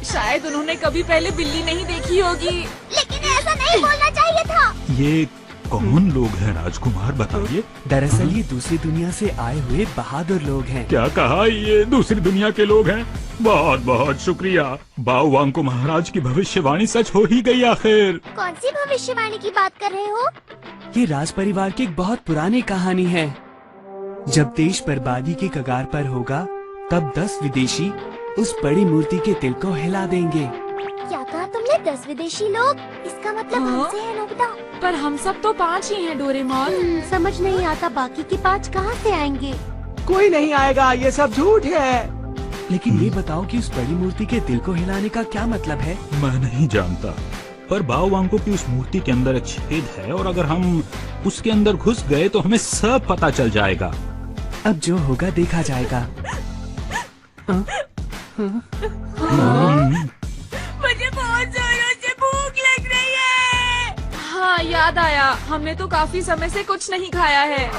Speaker 3: शायद उन्होंने कभी पहले बिल्ली नहीं देखी होगी।
Speaker 4: लेकिन ऐसा नहीं बोलना चाहिए था।
Speaker 15: ये कौन लोग हैं राजकुमार, बताइए?
Speaker 9: दरअसल ये दूसरी दुनिया से आए हुए बहादुर लोग हैं।
Speaker 15: क्या कहा? ये दूसरी दुनिया के लोग हैं? बहुत बहुत शुक्रिया। बाओ वांको महाराज की भविष्यवाणी सच हो ही गई आखिर।
Speaker 4: कौन सी भविष्यवाणी की बात कर रहे हो?
Speaker 9: ये राज परिवार की एक बहुत पुरानी कहानी है। जब देश बर्बादी के कगार पर होगा, तब 10 विदेशी उस बड़ी मूर्ति के तिल को हिला देंगे।
Speaker 4: क्या कहा तुमने? 10 विदेशी लोग? इसका मतलब हमसे है नोबिता।
Speaker 3: पर हम सब तो 5 ही हैं डोरेमोन।
Speaker 4: समझ नहीं आता बाकी के 5 कहाँ से आएंगे?
Speaker 1: कोई नहीं आएगा, ये सब झूठ है।
Speaker 9: लेकिन ये बताओ कि उस बड़ी मूर्ति के दिल को हिलाने का क्या मतलब है?
Speaker 15: मैं नहीं जानता, पर बाओ वांको की उस मूर्ति के अंदर एक छेद है और अगर हम उसके अंदर घुस गए तो हमें सब पता चल जाएगा।
Speaker 9: अब जो होगा देखा जाएगा।
Speaker 3: मुझे बहुत जोरों से भूख लग रही है। हाँ, याद आया, हमने तो काफी समय से कुछ नहीं खाया है।
Speaker 4: अब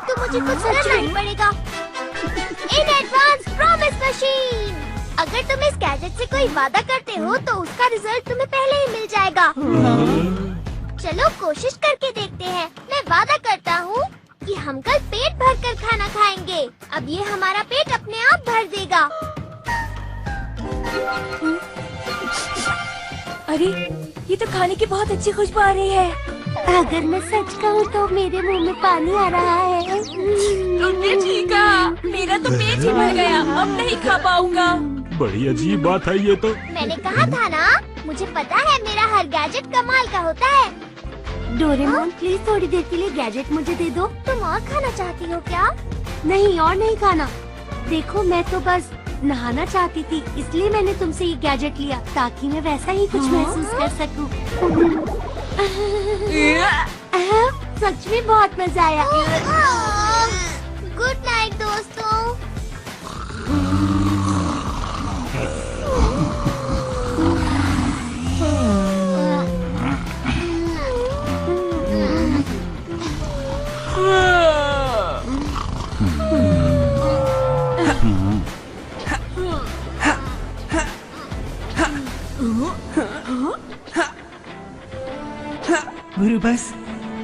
Speaker 4: तो मुझे कुछ करना ही पड़ेगा। In advance promise machine. अगर तुम इस गैजेट से कोई वादा करते हो तो उसका रिजल्ट तुम्हें पहले ही मिल जाएगा। चलो कोशिश करके देखते हैं। मैं वादा करता हूँ कि हम कल पेट भर कर खाना खाएंगे। अब ये हमारा पेट अपने आप भर देगा।
Speaker 8: अरे, ये तो खाने की बहुत अच्छी खुशबू आ रही है।
Speaker 4: अगर मैं सच कहूँ तो मेरे मुंह में पानी आ रहा है।
Speaker 3: तुमने ठीक कहा, मेरा तो पेट ही भर गया, अब नहीं खा पाऊंगा।
Speaker 15: बड़ी अजीब बात है ये तो।
Speaker 4: मैंने कहा था ना, मुझे पता है मेरा हर गैजेट कमाल का होता है। डोरेमोन प्लीज थोड़ी देर के लिए गैजेट मुझे दे दो। तुम और खाना चाहती हो क्या? नहीं, और नहीं खाना। देखो मैं तो बस नहाना चाहती थी, इसलिए मैंने तुमसे ये गैजेट लिया ताकि मैं वैसा ही कुछ महसूस कर सकूं। सच में बहुत मजा आया। गुड नाइट दोस्तों।
Speaker 9: गुरु बस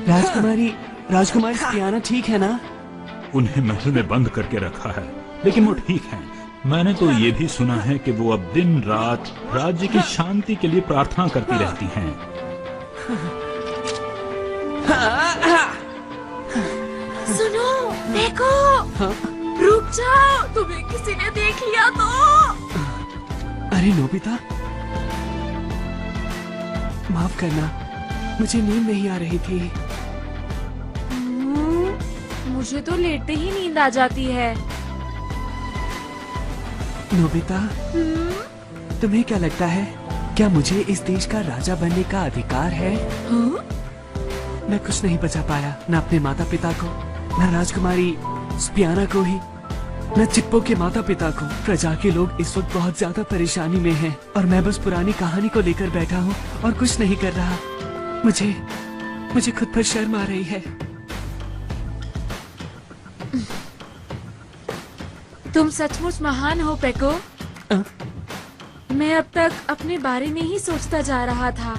Speaker 9: राजकुमारी स्पियाना ठीक है ना?
Speaker 15: उन्हें महल में बंद करके रखा है, लेकिन वो ठीक हैं। मैंने तो ये भी सुना है कि वो अब दिन रात राज्य की शांति के लिए प्रार्थना करती रहती हैं।
Speaker 3: सुनो, देखो। रुक जाओ, तुम्हें किसी ने देख लिया तो।
Speaker 9: अरे नोबिता, माफ करना, मुझे नींद नहीं आ रही थी।
Speaker 3: मुझे तो लेटते ही नींद आ जाती है।
Speaker 9: नोबिता, तुम्हें क्या लगता है, क्या मुझे इस देश का राजा बनने का अधिकार है? मैं कुछ नहीं बचा पाया, न अपने माता पिता को, न राजकुमारी स्पियाना को ही, न चिप्पो के माता पिता को। प्रजा के लोग इस वक्त बहुत ज्यादा परेशानी में हैं और मैं बस पुरानी कहानी को लेकर बैठा हूँ और कुछ नहीं कर रहा। मुझे खुद पर शर्म आ रही है।
Speaker 3: तुम सचमुच महान हो पेको। मैं अब तक अपने बारे में ही सोचता जा रहा था।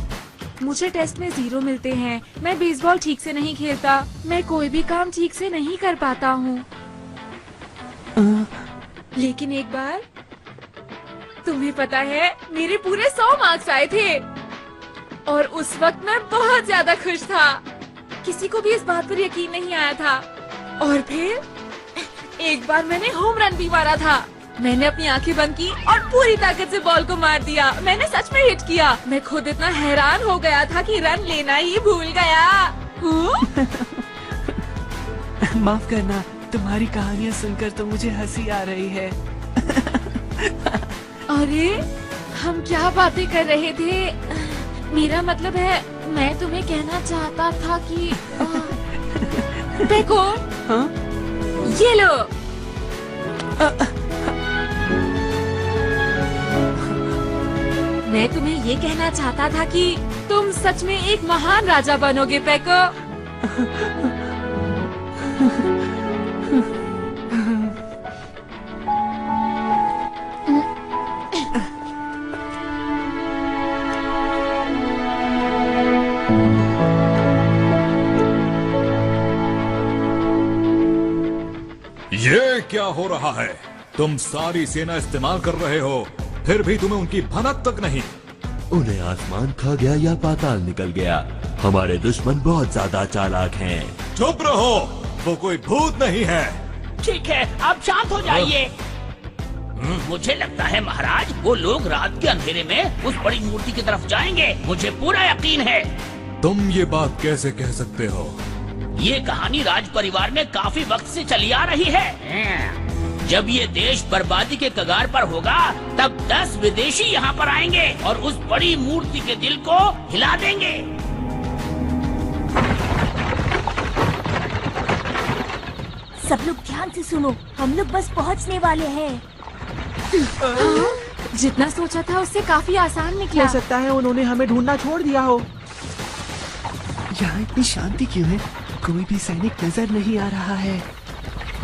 Speaker 3: मुझे टेस्ट में 0 मिलते हैं, मैं बेसबॉल ठीक से नहीं खेलता, मैं कोई भी काम ठीक से नहीं कर पाता हूँ। लेकिन एक बार, तुम्हें पता है, मेरे पूरे 100 मार्क्स आए थे और उस वक्त मैं बहुत ज्यादा खुश था। किसी को भी इस बात पर यकीन नहीं आया था। और फिर एक बार मैंने होम रन भी मारा था। मैंने अपनी आंखें बंद की और पूरी ताकत से बॉल को मार दिया। मैंने सच में हिट किया। मैं खुद इतना हैरान हो गया था कि रन लेना ही भूल गया।
Speaker 9: माफ करना, तुम्हारी कहानियाँ सुनकर तो मुझे हंसी आ रही है।
Speaker 3: अरे, हम क्या बातें कर रहे थे? मेरा मतलब है, मैं तुम्हें कहना चाहता था कि देखो,
Speaker 9: हाँ?
Speaker 3: ये लो। मैं तुम्हें ये कहना चाहता था कि तुम सच में एक महान राजा बनोगे पेको।
Speaker 5: ये क्या हो रहा है? तुम सारी सेना इस्तेमाल कर रहे हो, फिर भी तुम्हें उनकी भनक तक नहीं।
Speaker 13: उन्हें आसमान खा गया या पाताल निकल गया। हमारे दुश्मन बहुत ज्यादा चालाक हैं।
Speaker 5: चुप रहो, वो कोई भूत नहीं है।
Speaker 7: ठीक है, आप शांत हो जाइए। मुझे लगता है महाराज, वो लोग रात के अंधेरे में उस बड़ी मूर्ति की तरफ जाएंगे। मुझे पूरा यकीन है।
Speaker 5: तुम ये बात कैसे कह सकते हो?
Speaker 7: ये कहानी राज परिवार में काफी वक्त से चली आ रही है। जब ये देश बर्बादी के कगार पर होगा, तब 10 विदेशी यहाँ पर आएंगे और उस बड़ी मूर्ति के दिल को हिला देंगे।
Speaker 8: सब लोग ध्यान से सुनो, हम लोग बस पहुँचने वाले हैं।
Speaker 3: जितना सोचा था उससे काफी आसान निकला।
Speaker 1: हो सकता है उन्होंने हमें ढूंढना छोड़ दिया हो।
Speaker 9: यहाँ इतनी शांति क्यों है? कोई भी सैनिक नजर नहीं आ रहा है।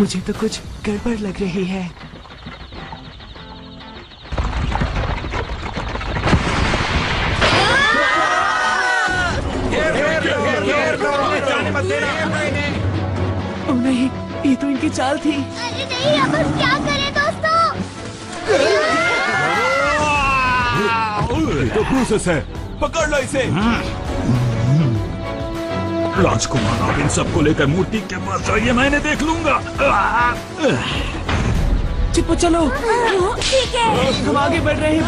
Speaker 9: मुझे तो कुछ गड़बड़ लग रही है। ओ नहीं, ये तो इनकी चाल थी।
Speaker 4: अरे नहीं, अब हम क्या करें दोस्तों?
Speaker 5: तो प्रोसेस है, पकड़ लो इसे।
Speaker 15: राजकुमार, आप इन सबको लेकर मूर्ति के पास जाइए, मैंने देख लूंगा।
Speaker 9: चिप्पो चलो।
Speaker 8: ठीक है,
Speaker 9: हम आगे बढ़ रहे हैं।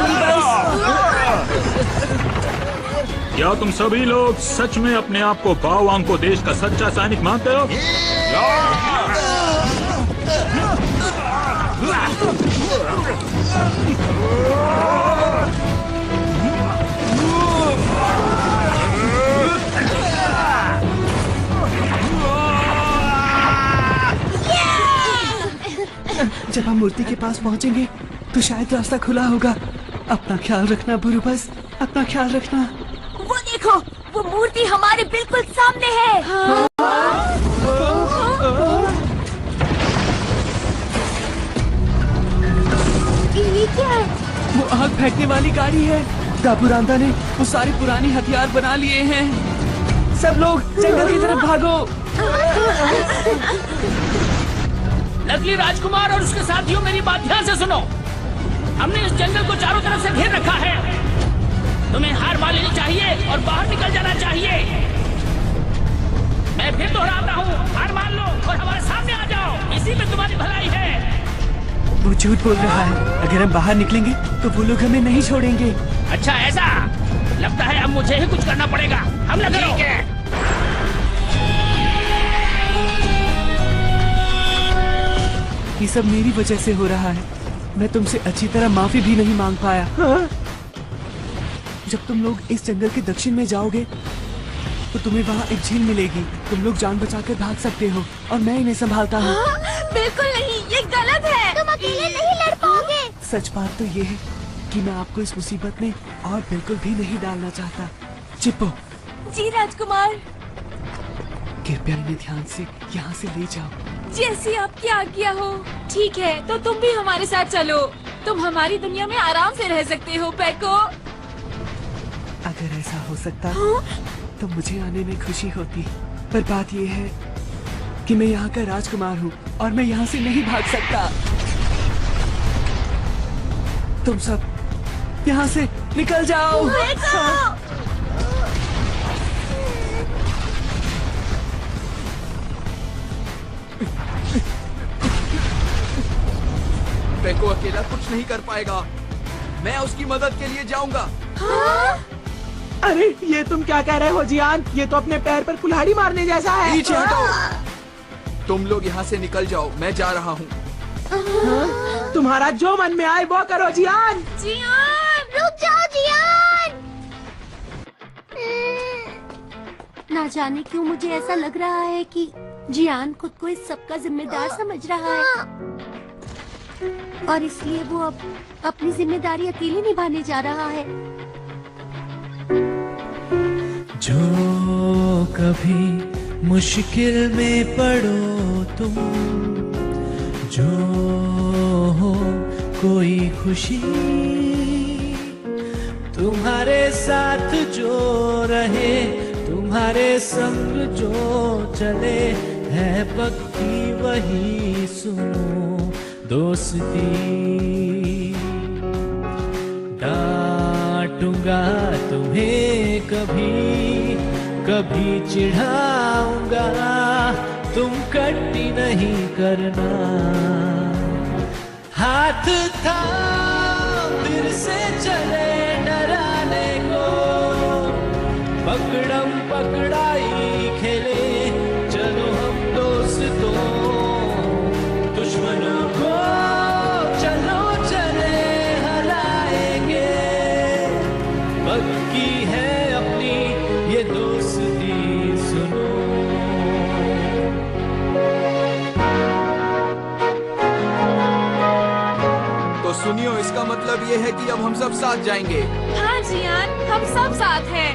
Speaker 15: क्या तुम सभी लोग सच में अपने आप को बाओवांग को देश का सच्चा सैनिक मानते हो?
Speaker 9: जब हम मूर्ति के पास पहुंचेंगे तो शायद रास्ता खुला होगा। अपना ख्याल रखना बुरुबस, अपना ख्याल रखना।
Speaker 8: वो देखो, वो मूर्ति हमारे बिल्कुल सामने है।
Speaker 4: ये क्या है?
Speaker 9: वो आग फेंकने वाली गाड़ी है। दाबुरांदा ने वो सारे पुराने हथियार बना लिए हैं। सब लोग जंगल की तरफ भागो।
Speaker 7: नकली राजकुमार और उसके साथियों, मेरी बात ध्यान से सुनो। हमने इस जंगल को चारों तरफ से घेर रखा है। तुम्हें हार मान लेनी चाहिए और बाहर निकल जाना चाहिए। मैं फिर दोहराता हूँ, हार मान लो और हमारे सामने आ जाओ। इसी में तुम्हारी भलाई है।
Speaker 9: वो झूठ बोल रहा है। अगर हम बाहर निकलेंगे तो वो लोग हमें नहीं छोड़ेंगे।
Speaker 7: अच्छा ऐसा? लगता है अब मुझे ही कुछ करना पड़ेगा। हमला करो।
Speaker 9: ये सब मेरी वजह से हो रहा है। मैं तुमसे अच्छी तरह माफी भी नहीं मांग पाया। हाँ? जब तुम लोग इस जंगल के दक्षिण में जाओगे तो तुम्हें वहाँ एक झील मिलेगी। तुम लोग जान बचाकर भाग सकते हो और मैं इन्हें संभालता हूँ।
Speaker 8: बिल्कुल नहीं, ये गलत है।
Speaker 4: तुम अकेले नहीं लड़ पाओगे।
Speaker 9: सच बात तो ये है कि मैं आपको इस मुसीबत में और बिल्कुल भी नहीं डालना चाहता। चिप्पो।
Speaker 8: जी राजकुमार।
Speaker 9: कृपया इन्हें ध्यान से यहाँ से ले जाओ।
Speaker 3: जैसी आपकी आज्ञा हो। ठीक है, तो तुम भी हमारे साथ चलो। तुम हमारी दुनिया में आराम से रह सकते हो पेको।
Speaker 9: अगर ऐसा हो सकता तो मुझे आने में खुशी होती, पर बात ये है कि मैं यहाँ का राजकुमार हूँ और मैं यहाँ से नहीं भाग सकता। तुम सब यहाँ से निकल जाओ।
Speaker 2: पेको अकेला कुछ नहीं कर पाएगा। मैं उसकी मदद के लिए जाऊंगा।
Speaker 1: अरे ये तुम क्या कह रहे हो जियान? ये तो अपने पैर पर कुल्हाड़ी मारने जैसा है।
Speaker 2: पीछे हटो। तुम लोग यहाँ से निकल जाओ, मैं जा रहा हूँ।
Speaker 1: तुम्हारा जो मन में आए वो करो जियान।
Speaker 4: जियान रुक जाओ जियान।
Speaker 16: ना जाने क्यों मुझे ऐसा लग रहा है कि जियान खुद को इस सब का जिम्मेदार समझ रहा है और इसलिए वो अब अपनी जिम्मेदारी अकेले निभाने जा रहा है।
Speaker 10: जो कभी मुश्किल में पड़ो तुम, जो हो कोई खुशी तुम्हारे साथ जो रहे, तुम्हारे संग जो चले, है पक्की वही सुनो दोस्ती। डांटूंगा तुम्हें कभी, कभी चिढ़ाऊंगा, तुम कट्टी नहीं करना। हाथ था फिर से चले डराने को, पकड़म पकड़ाई खेले चलो हम दोस्तों, दुश्मनों को चलो चले हराएंगे, पक्की है अपनी ये दोस्ती सुनो।
Speaker 2: तो सुनियो, इसका मतलब ये है कि अब हम सब साथ जाएंगे।
Speaker 3: हाँ जियान, हम सब साथ हैं।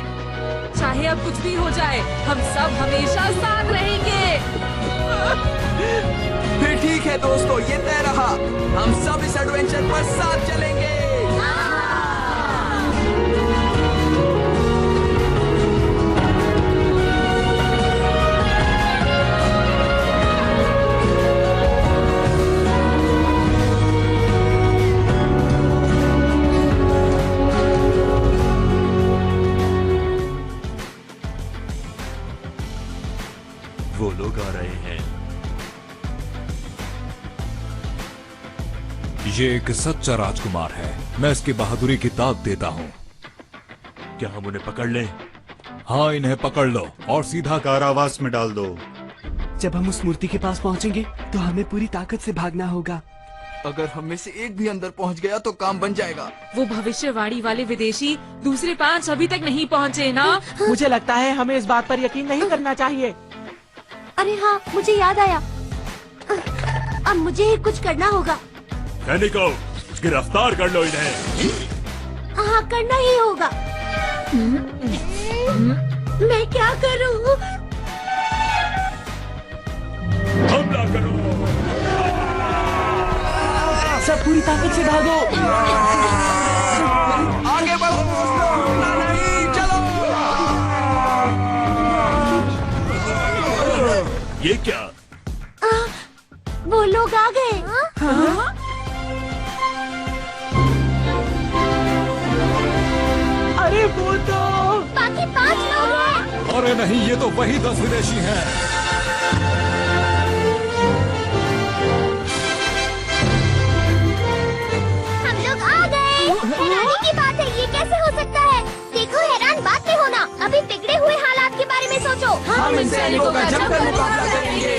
Speaker 3: चाहे अब कुछ भी हो जाए, हम सब हमेशा साथ रहेंगे।
Speaker 2: फिर ठीक है दोस्तों, ये तय रहा, हम सब इस एडवेंचर पर साथ चलेंगे।
Speaker 13: वो लोग आ रहे हैं।
Speaker 5: ये एक सच्चा राजकुमार है, मैं इसकी बहादुरी की दाद देता हूँ।
Speaker 13: क्या हम उन्हें पकड़ लें?
Speaker 5: हाँ, इन्हें पकड़ लो और सीधा
Speaker 11: कारावास में डाल दो।
Speaker 9: जब हम उस मूर्ति के पास पहुँचेंगे तो हमें पूरी ताकत से भागना होगा।
Speaker 2: अगर हम में से एक भी अंदर पहुंच गया तो काम बन जाएगा।
Speaker 3: वो भविष्यवाणी वाले विदेशी दूसरे 5 अभी तक नहीं पहुँचे ना?
Speaker 1: मुझे लगता है हमें इस बात पर यकीन नहीं करना चाहिए।
Speaker 16: अरे हाँ, मुझे याद आया, अब मुझे ही कुछ करना होगा।
Speaker 13: सैनिकों, गिरफ्तार कर लो इन्हें।
Speaker 16: हाँ, करना ही होगा। मैं क्या करूँ?
Speaker 13: हमला करो।
Speaker 1: सब पूरी ताकत से भागो।
Speaker 2: आगे बढ़ो दोस्तों, नहीं चलो।
Speaker 13: ये क्या?
Speaker 16: वो लोग आ गए।
Speaker 3: हाँ?
Speaker 1: अरे वो तो
Speaker 4: बाकी 5 लोग हैं।
Speaker 5: अरे नहीं, ये तो वही 10 विदेशी हैं।
Speaker 4: हम लोग आ गए। हैरानी की बात है, ये कैसे हो सकता है? देखो, हैरान बात नहीं होना, अभी बिगड़े हुए हालात के बारे में सोचो।
Speaker 2: हम इन सैनिकों का जमकर मुकाबला करेंगे।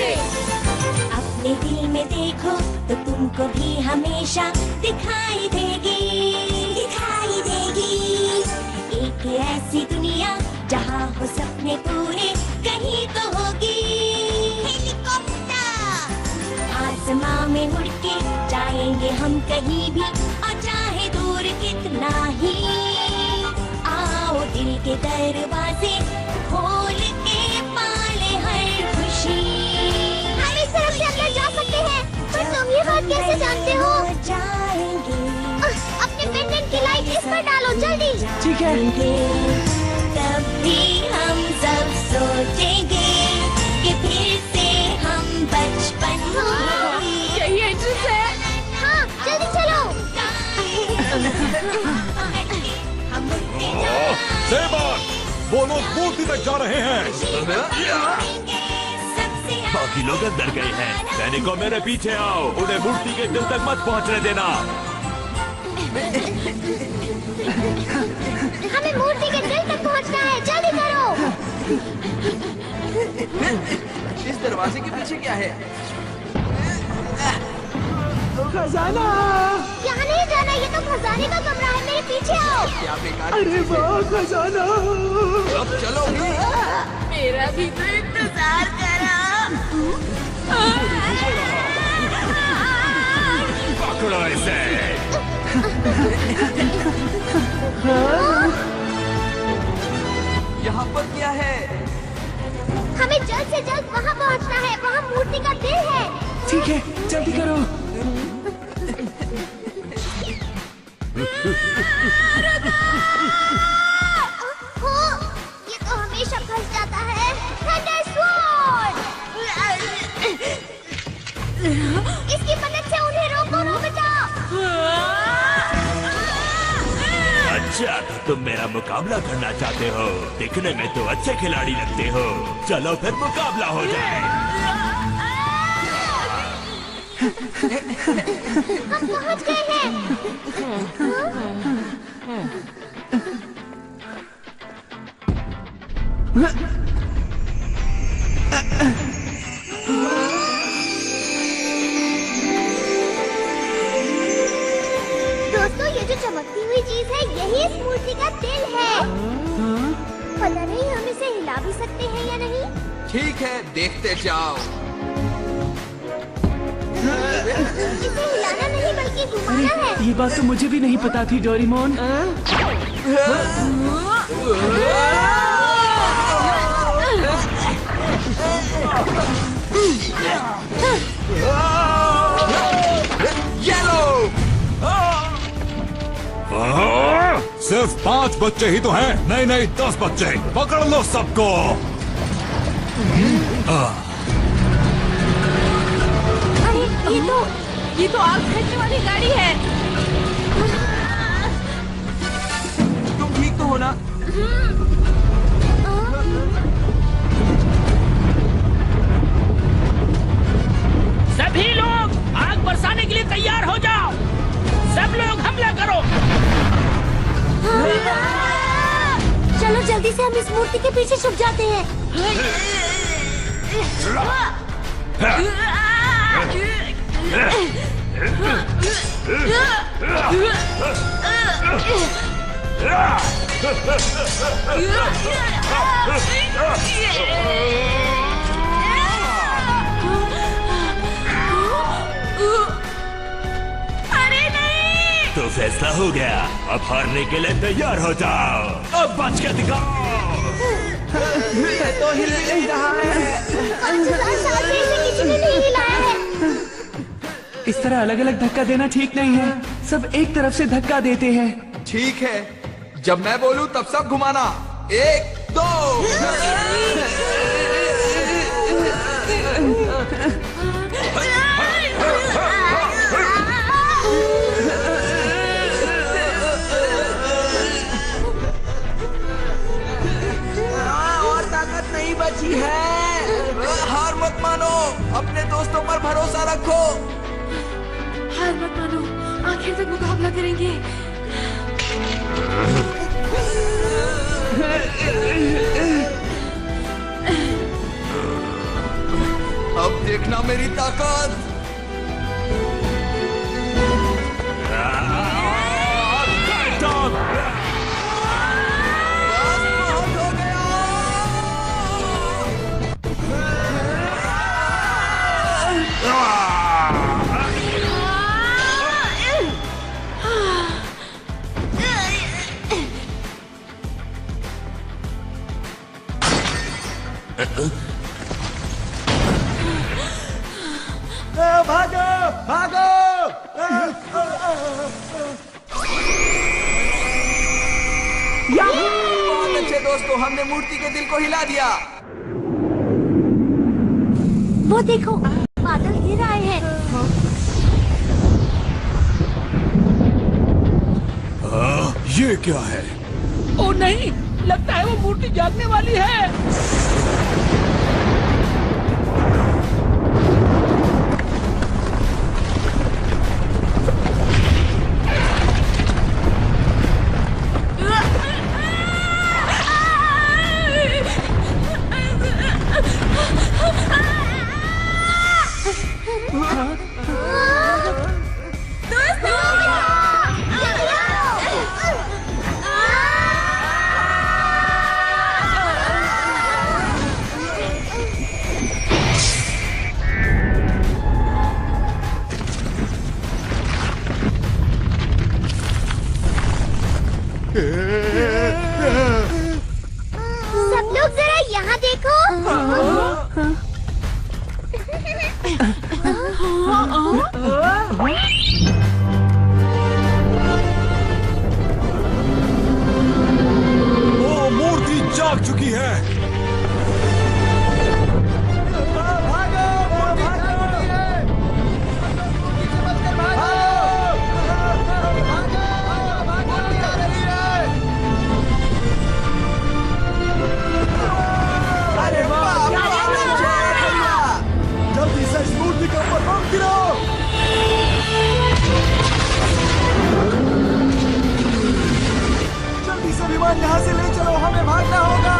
Speaker 8: अपने दिल में देखो तो तुमको भी हमेशा दिखाई देगी, दिखाई देगी। एक ऐसी दुनिया जहाँ हो सपने पूरे कहीं तो होगी। हेलीकॉप्टर आसमां में उड़ के जाएंगे हम कहीं भी, और चाहे दूर कितना ही। आओ दिल के दरवाजे खोल के पाले हर खुशी।
Speaker 4: हम इस तरफ से अंदर जा सकते हैं, पर तुम ये बात कैसे जानते हो?
Speaker 8: जाएंगे
Speaker 4: अपने पेंडेंट की लाइट इस पर डालो जल्दी।
Speaker 1: ठीक है।
Speaker 8: तब भी हम सब सोचेंगे कि फिर से हम बचपन
Speaker 3: यही एंट्रेंस है।
Speaker 4: हाँ, जल्दी चलो।
Speaker 5: सेबान, वो लोग मूर्ति तक जा रहे हैं।
Speaker 13: बाकी लोग अंदर गए हैं। सैनिकों, मेरे पीछे आओ, उन्हें मूर्ति के दिल तक मत पहुंचने देना।
Speaker 4: हमें मूर्ति के दिल तक पहुंचना है, जल्दी करो।
Speaker 2: इस दरवाजे के पीछे क्या है?
Speaker 1: खजाना।
Speaker 4: यहाँ नहीं जाना, ये तो खजाने का कमरा है, मेरे पीछे आओ।
Speaker 2: क्या बेकार।
Speaker 1: अरे वाह खजाना।
Speaker 2: अब चलोगी?
Speaker 6: मेरा भी तो इंतजार करो।
Speaker 13: पकड़ो इसे।
Speaker 2: यहाँ पर क्या है?
Speaker 4: हमें जल्द से जल्द वहाँ पहुँचना है, वहाँ मूर्ति का दिल है।
Speaker 9: ठीक है, जल्दी करो।
Speaker 4: ये तो हमेशा फंस जाता है। Thunder sword. इसकी मदद से उन्हें रोको नोबिता।
Speaker 13: अच्छा, तो तुम मेरा मुकाबला करना चाहते हो? दिखने में तो अच्छे खिलाड़ी लगते हो। चलो फिर मुकाबला हो जाए।
Speaker 4: हम पहुंच गए हैं। दोस्तों, ये जो चमकती हुई चीज है, यही इस मूर्ति का दिल है। पता नहीं हम इसे हिला भी सकते हैं या नहीं।
Speaker 2: ठीक है, देखते जाओ।
Speaker 4: इसे हिलाना नहीं बल्कि घुमाना है।
Speaker 9: ये बात तो मुझे भी नहीं पता थी डोरेमोन।
Speaker 2: येलो।
Speaker 5: सिर्फ 5 बच्चे ही तो हैं। नहीं 10 बच्चे। पकड़ लो सबको।
Speaker 6: अरे ये तो आग फेंकने वाली गाड़ी है।
Speaker 1: तुम ठीक तो हो ना?
Speaker 7: सभी लोग आग बरसाने के लिए तैयार हो जाओ। सब लोग हमला करो।
Speaker 16: चलो जल्दी से हम इस मूर्ति के पीछे छुप जाते हैं।
Speaker 6: अरे नहीं।
Speaker 13: तो फैसला हो गया। अब हारने के लिए तैयार हो जाओ। अब बच के दिखाओ।
Speaker 1: तो हिल भी नहीं रहा है।
Speaker 4: 5000 साल से इसे किसी ने नहीं हिलाया है।
Speaker 9: इस तरह अलग अलग धक्का देना ठीक नहीं है। सब एक तरफ से धक्का देते हैं।
Speaker 2: ठीक है, जब मैं बोलूं तब सब घुमाना। 1 2।
Speaker 1: और ताकत नहीं बची है।
Speaker 2: हार मत मानो, अपने दोस्तों पर भरोसा रखो।
Speaker 6: हार मत मानो, आखिर तक मुकाबला करेंगे।
Speaker 2: अब देखना मेरी ताकत।
Speaker 1: भागो भागो।
Speaker 2: बहुत अच्छे दोस्तों, हमने मूर्ति के दिल को हिला दिया।
Speaker 16: वो देखो, बादल गिर आए हैं।
Speaker 5: ये क्या है?
Speaker 7: ओ नहीं, लगता है वो मूर्ति जागने वाली है।
Speaker 4: सब लोग जरा यहाँ देखो।
Speaker 5: वो मूर्ति जाग चुकी है।
Speaker 10: जल्दी से इस मूर्ति के ऊपर बम गिराओ। जल्दी से विमान यहाँ से ले चलो, हमें भागना होगा।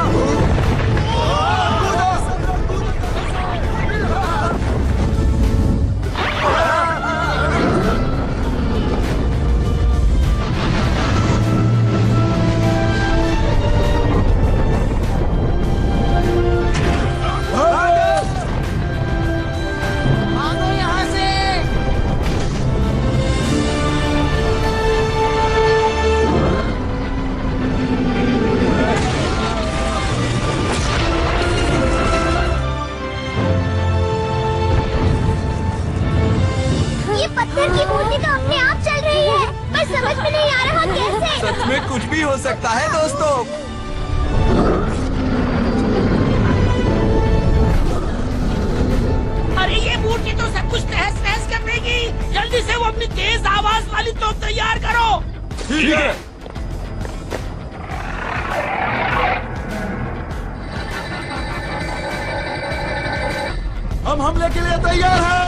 Speaker 4: पत्थर की मूर्ति तो अपने आप चल रही है, पर समझ में नहीं आ रहा कैसे।
Speaker 2: सच में कुछ भी हो सकता है दोस्तों।
Speaker 7: अरे ये मूर्ति तो सब कुछ तहस नहस कर देगी। जल्दी से वो अपनी तेज आवाज वाली तोप तैयार करो।
Speaker 11: ठीक है।
Speaker 10: हम हमले के लिए तैयार हैं।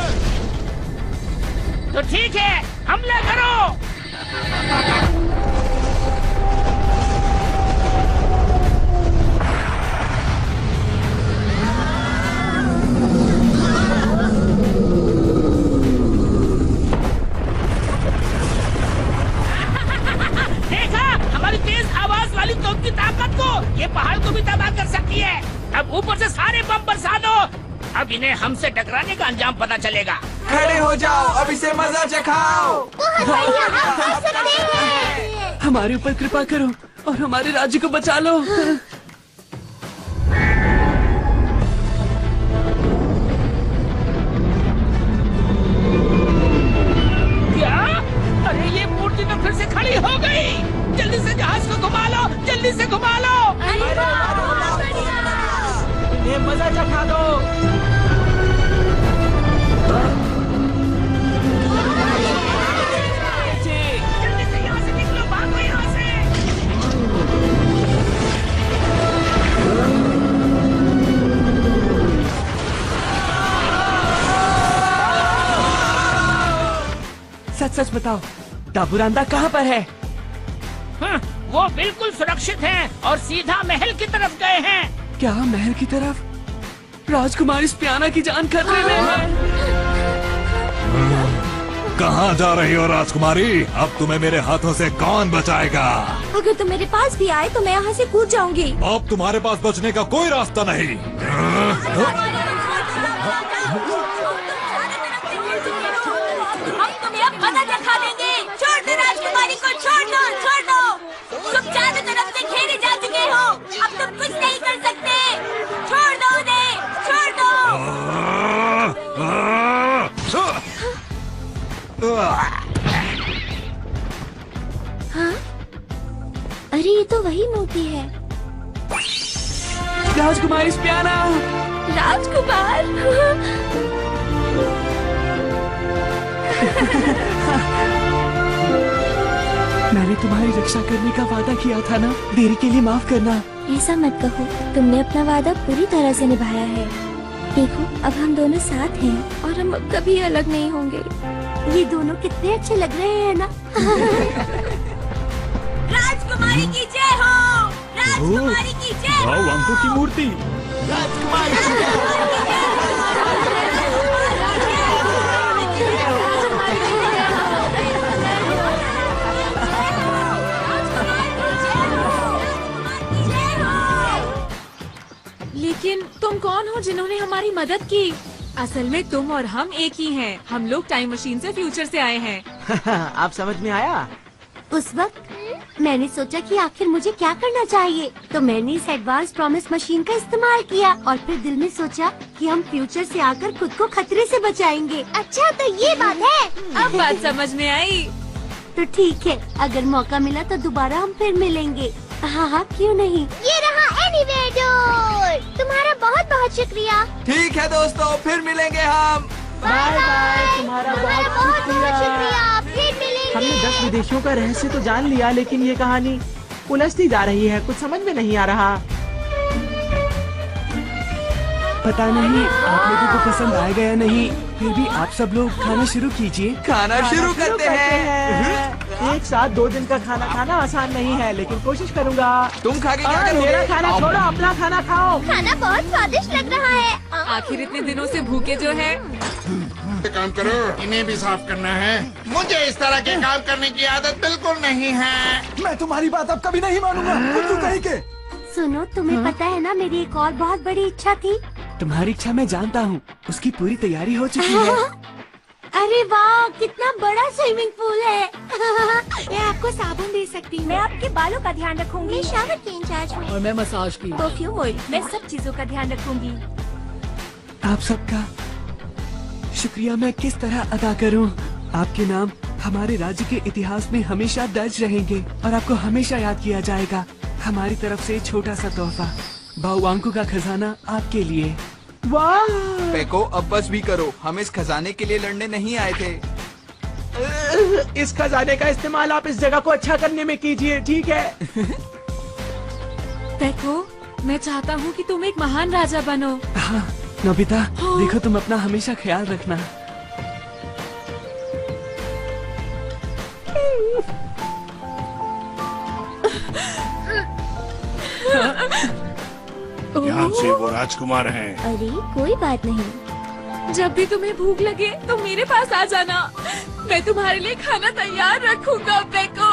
Speaker 7: तो ठीक है, हमला करो। देखा हमारी तेज आवाज वाली तोप की ताकत को। ये पहाड़ को भी तबाह कर सकती है। अब ऊपर से सारे बम बरसा दो। अब इन्हें हमसे टकराने का अंजाम पता चलेगा।
Speaker 2: खड़े हो जाओ, अब इसे मजा चखाओ।
Speaker 9: हमारे ऊपर कृपा करो और हमारे राज्य को बचा लो।
Speaker 7: क्या? अरे ये मूर्ति तो फिर से खड़ी हो गई। जल्दी से जहाज को घुमा लो, जल्दी से घुमा लो।
Speaker 1: इन्हें मजा चखा दो।
Speaker 7: जल्दी से यहाँ से निकलो, भागो यहाँ से।
Speaker 9: सच सच बताओ, दाबूरांदा कहाँ पर है?
Speaker 7: वो बिल्कुल सुरक्षित हैं और सीधा महल की तरफ गए हैं।
Speaker 9: क्या महल की तरफ? राजकुमारी स्पियाना की जान खतरे में है।
Speaker 5: कहाँ जा रही हो राजकुमारी? अब तुम्हें मेरे हाथों से कौन बचाएगा?
Speaker 16: अगर तुम मेरे पास भी आए तो मैं यहाँ से कूद जाऊंगी।
Speaker 5: अब तुम्हारे पास बचने का कोई रास्ता नहीं।
Speaker 8: हम तुम्हें अब मजा चखा देंगे। छोड़ दो राजकुमारी को, छोड़ दो, छोड़ दो। तुम चारों तरफ से घेरे जा चुके हो। अब तुम कुछ नहीं कर सकते। छोड़ दो उन्हें, छोड़ दो।
Speaker 16: हाँ? अरे ये तो वही मूर्ति है।
Speaker 9: राजकुमारी स्पियाना।
Speaker 16: राजकुमार।
Speaker 9: मैंने तुम्हारी रक्षा करने का वादा किया था ना, देरी के लिए माफ करना।
Speaker 16: ऐसा मत कहो, तुमने अपना वादा पूरी तरह से निभाया है। देखो अब हम दोनों साथ हैं और हम अब कभी अलग नहीं होंगे। ये दोनों कितने अच्छे लग रहे हैं ना।
Speaker 8: राजकुमारी की जय हो, राजकुमारी की जय हो।
Speaker 15: वांको की मूर्ति।
Speaker 3: लेकिन तुम कौन हो जिन्होंने हमारी मदद की? असल में तुम और हम एक ही हैं। हम लोग टाइम मशीन से फ्यूचर से आए हैं।
Speaker 1: आप समझ में आया?
Speaker 16: उस वक्त मैंने सोचा कि आखिर मुझे क्या करना चाहिए, तो मैंने इस एडवांस प्रॉमिस मशीन का इस्तेमाल किया और फिर दिल में सोचा कि हम फ्यूचर से आकर खुद को खतरे से बचाएंगे।
Speaker 4: अच्छा तो ये बात है।
Speaker 3: अब बात समझ में आई।
Speaker 16: तो ठीक है, अगर मौका मिला तो दोबारा हम फिर मिलेंगे। हाँ, क्यों नहीं।
Speaker 4: ये रहा एनीवेयर डोर। तुम्हारा बहुत बहुत शुक्रिया।
Speaker 2: ठीक है दोस्तों, फिर मिलेंगे हम।
Speaker 1: Bye bye. तुम्हारा बहुत शुक्रिया।
Speaker 4: फिर मिलेंगे।
Speaker 1: हमने 10 विदेशियों का रहस्य तो जान लिया, लेकिन ये कहानी उलझती जा रही है, कुछ समझ में नहीं आ रहा।
Speaker 9: पता नहीं आप लोगों को पसंद आएगा या नहीं, फिर भी आप सब लोग खाना शुरू कीजिए।
Speaker 2: खाना शुरू करते हैं।
Speaker 1: एक साथ 2 दिन का खाना खाना आसान नहीं है, लेकिन कोशिश करूँगा।
Speaker 2: तुम खा के क्या करोगे?
Speaker 1: मेरा खाना छोड़ो, अपना खाना खाओ।
Speaker 4: खाना बहुत स्वादिष्ट लग रहा है।
Speaker 3: आखिर इतने दिनों से भूखे जो हैं।
Speaker 14: काम करो, इन्हें भी साफ करना है। मुझे इस तरह के काम करने की आदत बिल्कुल नहीं है।
Speaker 11: मैं तुम्हारी बात अब कभी नहीं मानूंगा। बुद्धू कहीं के।
Speaker 16: सुनो, तुम्हें पता है ना, मेरी एक और बहुत बड़ी इच्छा थी।
Speaker 9: तुम्हारी इच्छा मैं जानता हूँ, उसकी पूरी तैयारी हो चुकी है।
Speaker 16: अरे वाह, कितना बड़ा स्विमिंग पूल है। मैं आपको साबुन दे सकती हूँ।
Speaker 8: मैं आपके बालों का ध्यान रखूंगी।
Speaker 16: मैं शावर की इंचार्ज हूँ।
Speaker 6: और मैं मसाज की।
Speaker 8: परफ्यूम ऑयल, मैं सब चीजों का ध्यान रखूंगी।
Speaker 9: आप सबका शुक्रिया मैं किस तरह अदा करूं? आपके नाम हमारे राज्य के इतिहास में हमेशा दर्ज रहेंगे और आपको हमेशा याद किया जाएगा। हमारी तरफ से छोटा सा तोहफा, बाउवांको का खजाना आपके लिए।
Speaker 1: वाह!
Speaker 2: पेको, अब बस भी करो, हम इस खजाने के लिए लड़ने नहीं आए थे।
Speaker 1: इस खजाने का इस्तेमाल आप इस जगह को अच्छा करने में कीजिए, ठीक है?
Speaker 3: पेको, मैं चाहता हूँ कि तुम एक महान राजा बनो।
Speaker 9: हाँ नोबिता, देखो तुम अपना हमेशा ख्याल रखना।
Speaker 17: ध्यान से, वो राजकुमार हैं।
Speaker 4: अरे कोई बात नहीं।
Speaker 3: जब भी तुम्हें भूख लगे तो मेरे पास आ जाना, मैं तुम्हारे लिए खाना तैयार रखूंगा। पेको,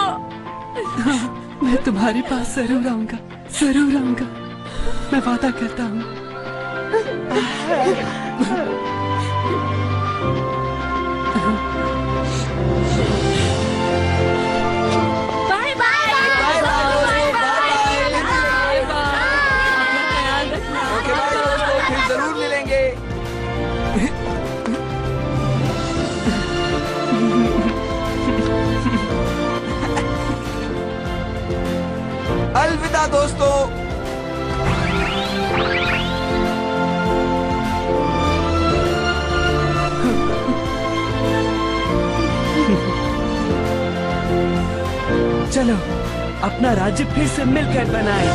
Speaker 9: मैं तुम्हारे पास जरूर आऊंगा, जरूर आऊंगा, मैं वादा करता हूँ।
Speaker 4: Bye bye.
Speaker 2: ओके बाय दोस्तों, फिर जरूर मिलेंगे। अलविदा दोस्तों।
Speaker 9: चलो अपना राज्य फिर से मिलकर बनाएं।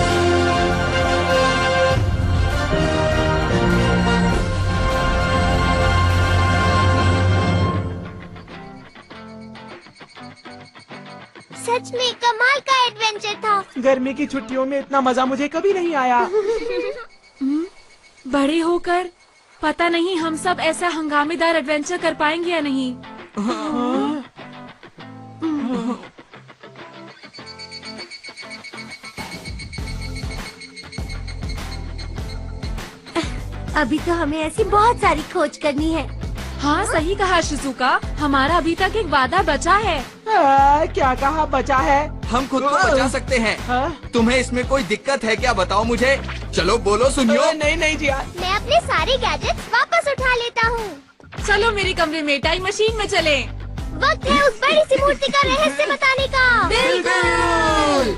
Speaker 4: सच में कमाल का एडवेंचर था।
Speaker 1: गर्मी की छुट्टियों में इतना मजा मुझे कभी नहीं आया।
Speaker 3: बड़े होकर पता नहीं हम सब ऐसा हंगामेदार एडवेंचर कर पाएंगे या नहीं।
Speaker 16: अभी तो हमें ऐसी बहुत सारी खोज करनी है।
Speaker 3: हाँ सही कहा शिजुका, हमारा अभी तक एक वादा बचा है।
Speaker 1: क्या कहा बचा है?
Speaker 2: हम खुद को बचा सकते हैं। तुम्हें इसमें कोई दिक्कत है क्या, बताओ मुझे। चलो बोलो, सुनियो।
Speaker 1: नहीं जिया,
Speaker 4: मैं अपने सारे गैजेट्स वापस उठा लेता हूँ।
Speaker 3: चलो मेरे कमरे में टाइम मशीन में चलें।
Speaker 4: वक्त है उस बड़ी सी मूर्ति का रहस्य बताने का।
Speaker 3: बिल्कुल।